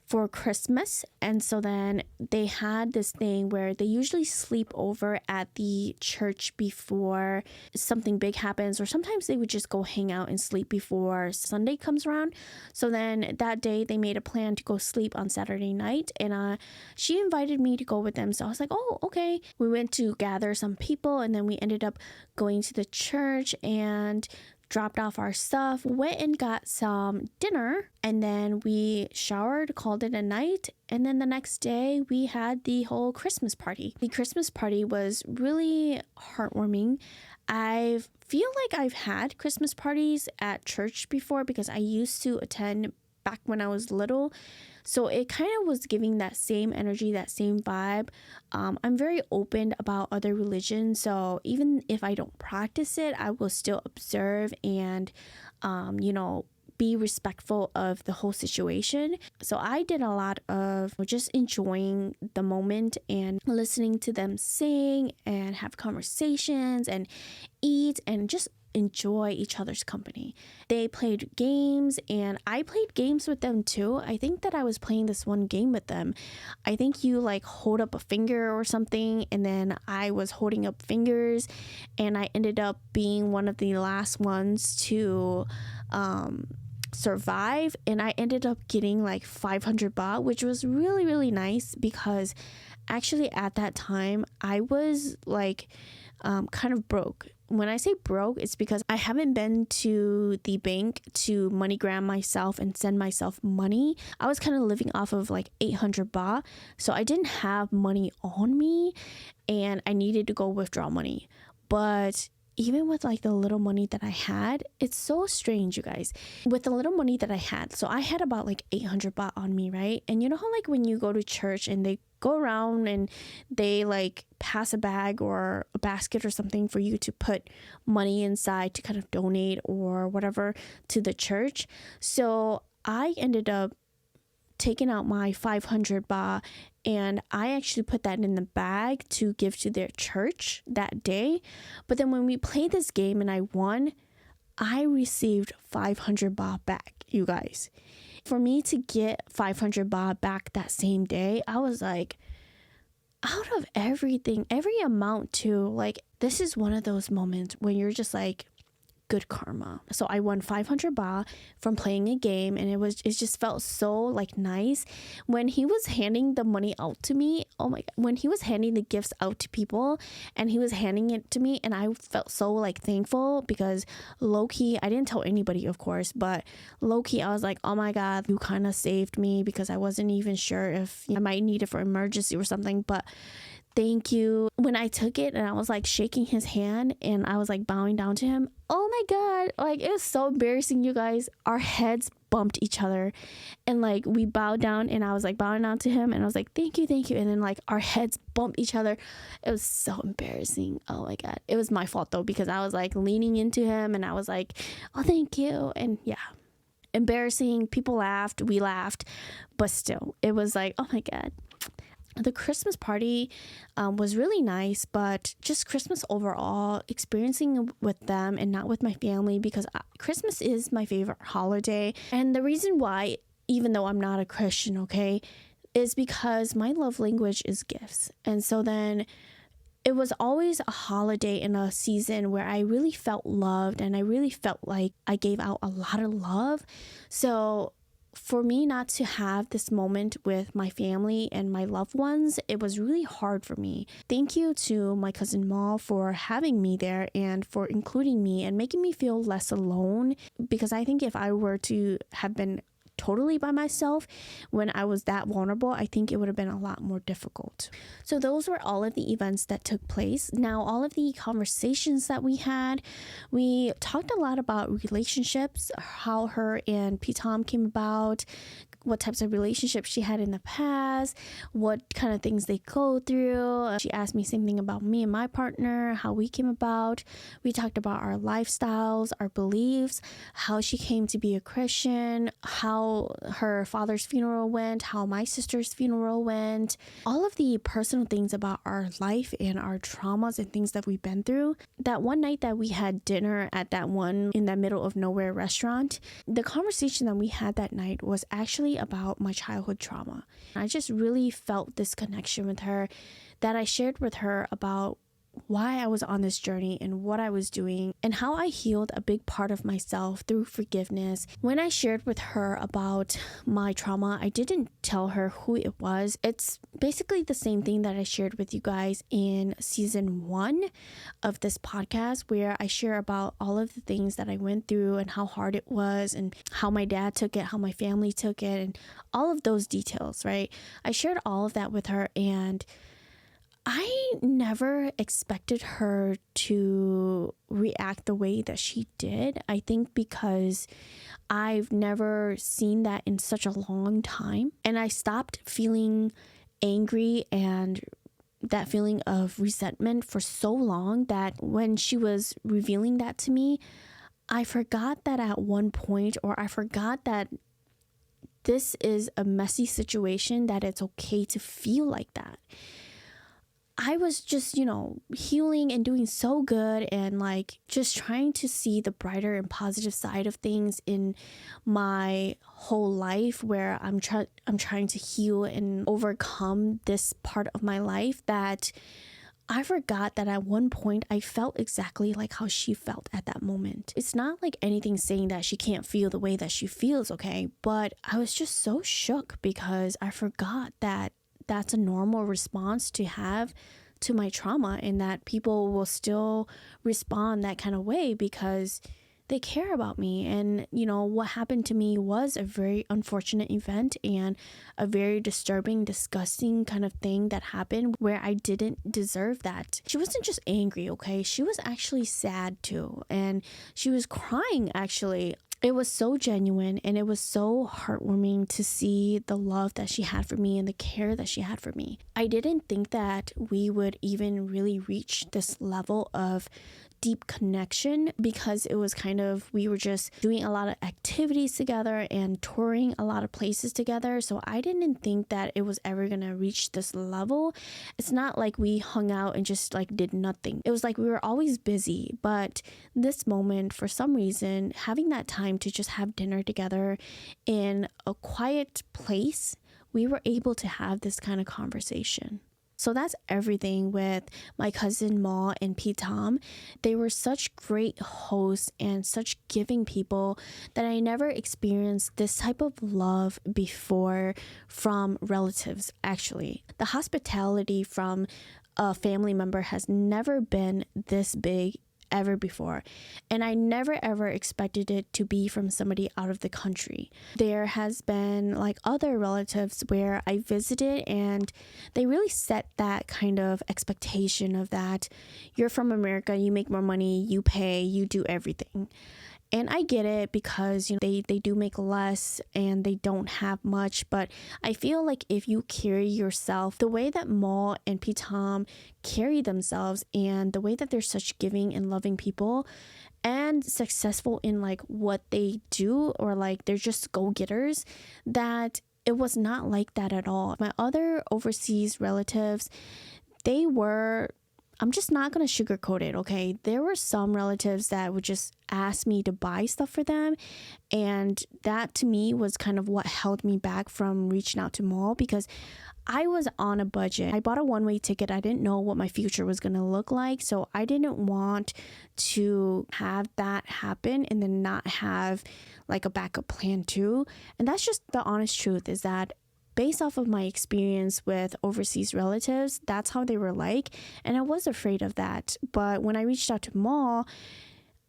for Christmas. And so then they had this thing where they usually sleep over at the church before something big happens, or sometimes they would just go hang out and sleep before Sunday comes around. So then that day they made a plan to go sleep on Saturday night, and she invited me to go with them. So I was like, oh, okay. We went to gather some people, and then we ended up going to the church and dropped off our stuff, went and got some dinner, and then we showered, called it a night, and then the next day we had the whole Christmas party. The Christmas party was really heartwarming. I feel like I've had Christmas parties at church before because I used to attend back when I was little. So it kind of was giving that same energy, that same vibe. I'm very open about other religions. So even if I don't practice it, I will still observe and, be respectful of the whole situation. So I did a lot of just enjoying the moment and listening to them sing and have conversations and eat and just enjoy each other's company. They played games and I played games with them too. I think that I was playing this one game with them. I think you like hold up a finger or something, and then I was holding up fingers, and I ended up being one of the last ones to survive, and I ended up getting like 500 baht, which was really, really nice because actually at that time I was like kind of broke. When I say broke, it's because I haven't been to the bank to MoneyGram myself and send myself money. I was kind of living off of like 800 baht, so I didn't have money on me and I needed to go withdraw money. But even with like the little money that I had, it's so strange, you guys. With the little money that I had, so I had about like 800 baht on me, right? And you know how like when you go to church and they go around and they like pass a bag or a basket or something for you to put money inside to kind of donate or whatever to the church. So I ended up taking out my 500 baht and I actually put that in the bag to give to their church that day. But then when we played this game and I won, I received 500 baht back, you guys. For me to get 500 baht back that same day, I was like, out of everything, every amount too, like this is one of those moments when you're just like, good karma. So I won 500 baht from playing a game, and it just felt so like nice. When he was handing the money out to me, oh my god, when he was handing the gifts out to people and he was handing it to me, and I felt so like thankful because low-key, I didn't tell anybody of course, but low-key I was like, oh my god, you kind of saved me because I wasn't even sure if I might need it for emergency or something, but thank you. When I took it and I was like shaking his hand and I was like bowing down to him, oh my god, like it was so embarrassing, you guys. Our heads bumped each other and like we bowed down and I was like bowing down to him and I was like, thank you. And then like our heads bumped each other. It was so embarrassing. Oh my god. It was my fault though, because I was like leaning into him and I was like, oh, thank you. And yeah, embarrassing. People laughed, we laughed, but still, it was like, oh my god. The Christmas party was really nice, but just Christmas overall, experiencing with them and not with my family, because Christmas is my favorite holiday. And the reason why, even though I'm not a Christian, okay, is because my love language is gifts. And so then it was always a holiday in a season where I really felt loved and I really felt like I gave out a lot of love. So for me not to have this moment with my family and my loved ones, it was really hard for me. Thank you to my cousin Ma for having me there and for including me and making me feel less alone, because I think if I were to have been totally by myself when I was that vulnerable, I think it would have been a lot more difficult. So those were all of the events that took place. Now, all of the conversations that we had, we talked a lot about relationships, how her and pTum came about, what types of relationships she had in the past, what kind of things they go through. She asked me something about me and my partner, how we came about. We talked about our lifestyles, our beliefs, how she came to be a Christian, how how her father's funeral went, how my sister's funeral went, all of the personal things about our life and our traumas and things that we've been through. That one night that we had dinner at that one in that middle of nowhere restaurant, the conversation that we had that night was actually about my childhood trauma. I just really felt this connection with her that I shared with her about why I was on this journey and what I was doing and how I healed a big part of myself through forgiveness. When I shared with her about my trauma, I didn't tell her who it was. It's basically the same thing that I shared with you guys in season 1 of this podcast, where I share about all of the things that I went through and how hard it was and how my dad took it, how my family took it, and all of those details, right? I shared all of that with her, and I never expected her to react the way that she did. I think because I've never seen that in such a long time. And I stopped feeling angry and that feeling of resentment for so long that when she was revealing that to me, I forgot that at one point, or I forgot that this is a messy situation, that it's okay to feel like that. I was just, healing and doing so good and like just trying to see the brighter and positive side of things in my whole life, where I'm trying to heal and overcome this part of my life, that I forgot that at one point I felt exactly like how she felt at that moment. It's not like anything saying that she can't feel the way that she feels, okay? But I was just so shook because I forgot that that's a normal response to have to my trauma, and that people will still respond that kind of way because they care about me. And what happened to me was a very unfortunate event and a very disturbing, disgusting kind of thing that happened where I didn't deserve that. She wasn't just angry, okay? She was actually sad too, and she was crying actually. It was so genuine, and it was so heartwarming to see the love that she had for me and the care that she had for me. I didn't think that we would even really reach this level of deep connection, because it was we were just doing a lot of activities together and touring a lot of places together. So I didn't think that it was ever gonna reach this level. It's not like we hung out and just did nothing. It was like we were always busy, but this moment, for some reason, having that time to just have dinner together in a quiet place, we were able to have this kind of conversation. So that's everything with my cousin Ma and pTum. They were such great hosts and such giving people that I never experienced this type of love before from relatives, actually. The hospitality from a family member has never been this big ever before, and I never ever expected it to be from somebody out of the country. There has been other relatives where I visited, and they really set that kind of expectation of that you're from America, you make more money, you pay, you do everything. And I get it, because they do make less and they don't have much, but I feel like if you carry yourself the way that Ma and pTum carry themselves, and the way that they're such giving and loving people and successful in what they do, or they're just go-getters, that it was not like that at all. My other overseas relatives, I'm just not going to sugarcoat it, okay? There were some relatives that would just ask me to buy stuff for them, and that to me was kind of what held me back from reaching out to Ma, because I was on a budget. I bought a one-way ticket. I didn't know what my future was going to look like, so I didn't want to have that happen and then not have a backup plan too. And that's just the honest truth, is that based off of my experience with overseas relatives, that's how they were like, and I was afraid of that. But when I reached out to Ma,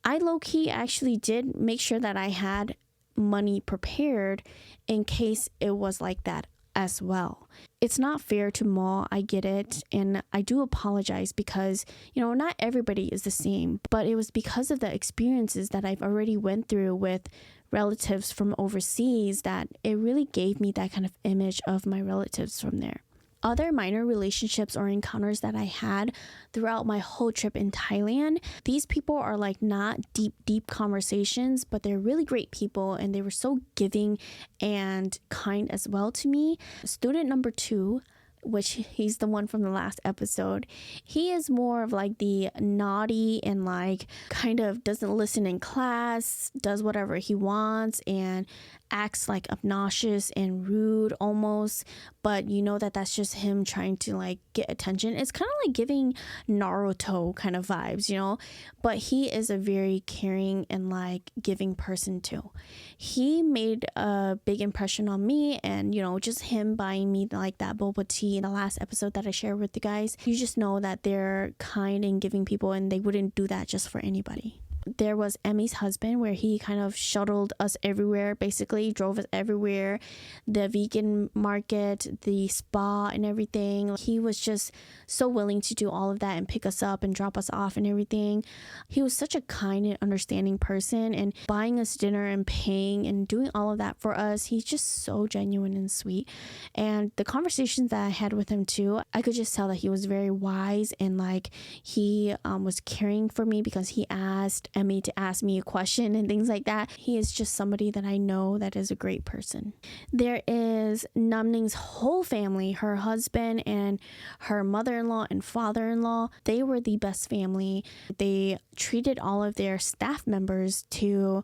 I low-key actually did make sure that I had money prepared in case it was like that as well. It's not fair to Ma, I get it, and I do apologize, because not everybody is the same, but it was because of the experiences that I've already went through with relatives from overseas that it really gave me that kind of image of my relatives from there. other minor relationships or encounters that I had throughout my whole trip in Thailand. These people are like not deep conversations, but they're really great people and they were so giving and kind as well to me. Student number 2, which he's the one from the last episode, he is more of like the naughty and like kind of doesn't listen in class, does whatever he wants and acts like obnoxious and rude almost, but you know that that's just him trying to like get attention. It's kind of like giving Naruto kind of vibes, you know, but he is a very caring and like giving person too. He made a big impression on me, and you know, just him buying me like that boba tea in the last episode that I shared with you guys, you just know that they're kind and giving people and they wouldn't do that just for anybody. There was Emmy's husband, where he kind of shuttled us everywhere, basically drove us everywhere, the vegan market, the spa and everything. He was just so willing to do all of that and pick us up and drop us off and everything. He was such a kind and understanding person, and buying us dinner and paying and doing all of that for us. He's just so genuine and sweet. And the conversations that I had with him too, I could just tell that he was very wise, and like he was caring for me because he asked Emmy to ask me a question and things like that. He is just somebody that I know that is a great person. There is Namning's whole family, her husband and her mother-in-law and father-in-law. They were the best family. They treated all of their staff members to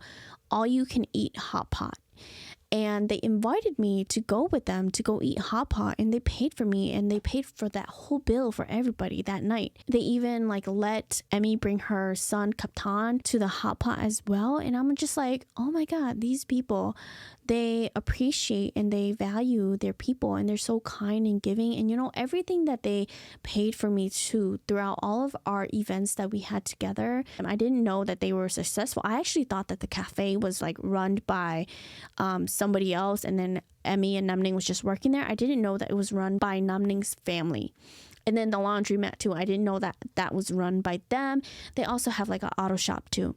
all you can eat hot pot. And they invited me to go with them to go eat hot pot, and they paid for me, and they paid for that whole bill for everybody that night. They even like let Emmy bring her son pTum to the hot pot as well. And I'm just like, oh my God, these people, they appreciate and they value their people, and they're so kind and giving. And you know, everything that they paid for me too throughout all of our events that we had together. I didn't know that they were successful. I actually thought that the cafe was like run by somebody else, and then Emmy and Namning was just working there. I didn't know that it was run by Namning's family. And then the laundromat too, I didn't know that that was run by them. They also have like an auto shop too.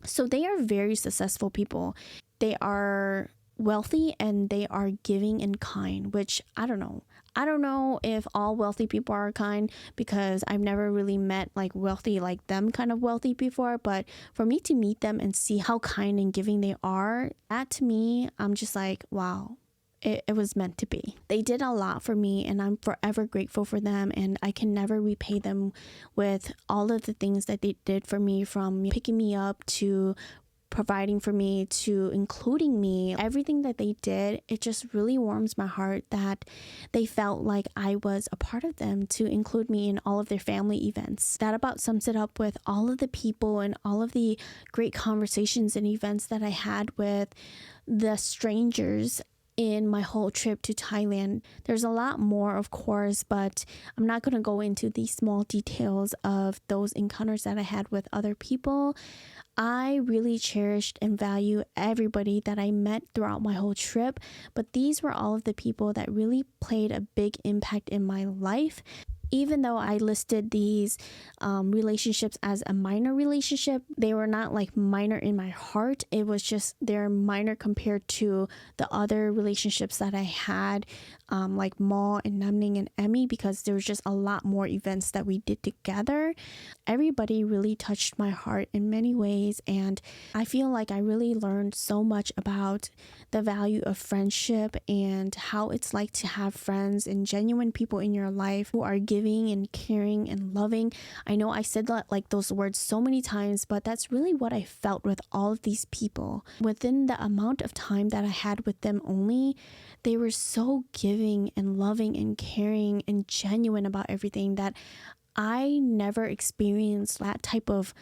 So they are very successful people. They are wealthy and they are giving and kind, which I don't know. I don't know if all wealthy people are kind, because I've never really met like wealthy like them kind of wealthy before. But for me to meet them and see how kind and giving they are, that to me, I'm just like, wow. It was meant to be. They did a lot for me, and I'm forever grateful for them, and I can never repay them with all of the things that they did for me, from picking me up to providing for me to including me. Everything that they did, it just really warms my heart that they felt like I was a part of them, to include me in all of their family events. That about sums it up with all of the people and all of the great conversations and events that I had with the strangers in my whole trip to Thailand. There's a lot more, of course, but I'm not going to go into the small details of those encounters that I had with other people. I really cherished and value everybody that I met throughout my whole trip, but these were all of the people that really played a big impact in my life. Even though I listed these relationships as a minor relationship, they were not like minor in my heart. It was just they're minor compared to the other relationships that I had, like Ma and Namning and Emmy, because there was just a lot more events that we did together. Everybody really touched my heart in many ways, and I feel like I really learned so much about the value of friendship and how it's like to have friends and genuine people in your life who are giving and caring and loving. I know I said that like those words so many times, but that's really what I felt with all of these people. Within the amount of time that I had with them only, they were so giving and loving and caring and genuine about everything that I never experienced that type of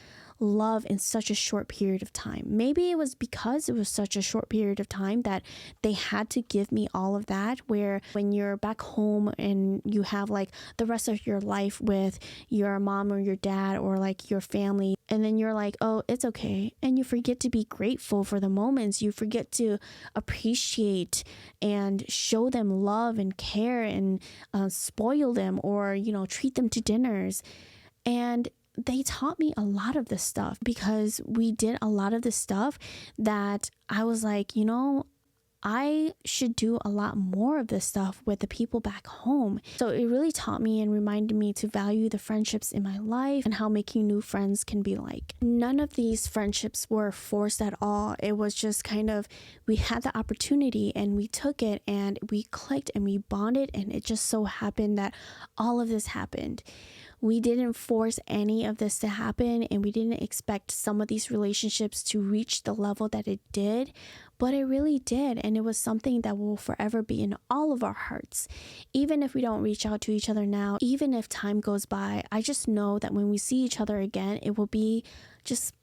love in such a short period of time. Maybe it was because it was such a short period of time that they had to give me all of that, where when you're back home and you have like the rest of your life with your mom or your dad or like your family, and then you're like, oh, it's okay, and you forget to be grateful for the moments. You forget to appreciate and show them love and care and spoil them, or you know, treat them to dinners. And they taught me a lot of this stuff, because we did a lot of this stuff that I was like, you know, I should do a lot more of this stuff with the people back home. So it really taught me and reminded me to value the friendships in my life and how making new friends can be like. None of these friendships were forced at all. It was just kind of, we had the opportunity and we took it and we clicked and we bonded, and it just so happened that all of this happened. We didn't force any of this to happen, and we didn't expect some of these relationships to reach the level that it did, but it really did. And it was something that will forever be in all of our hearts. Even if we don't reach out to each other now, even if time goes by, I just know that when we see each other again, it will be just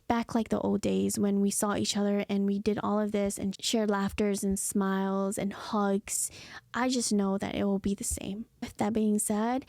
back like the old days when we saw each other and we did all of this and shared laughters and smiles and hugs. I just know that it will be the same. With that being said,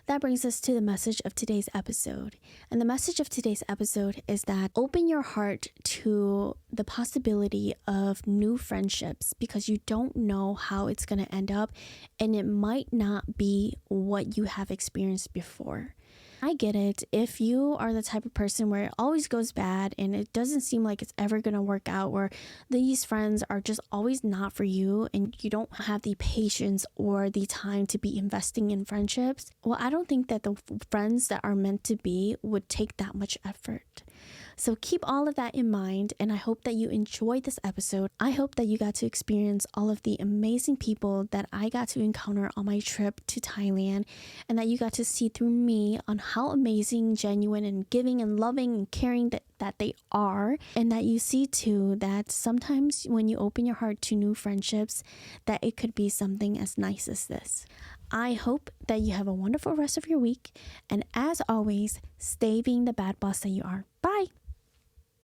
that brings us to the message of today's episode. And the message of today's episode is that open your heart to the possibility of new friendships, because you don't know how it's going to end up, and it might not be what you have experienced before. I get it. If you are the type of person where it always goes bad and it doesn't seem like it's ever going to work out, where these friends are just always not for you and you don't have the patience or the time to be investing in friendships, well, I don't think that the friends that are meant to be would take that much effort. So keep all of that in mind, and I hope that you enjoyed this episode. I hope that you got to experience all of the amazing people that I got to encounter on my trip to Thailand, and that you got to see through me on how amazing, genuine, and giving and loving and caring that they are, and that you see too that sometimes when you open your heart to new friendships, that it could be something as nice as this. I hope that you have a wonderful rest of your week, and as always, stay being the bad boss that you are. Bye!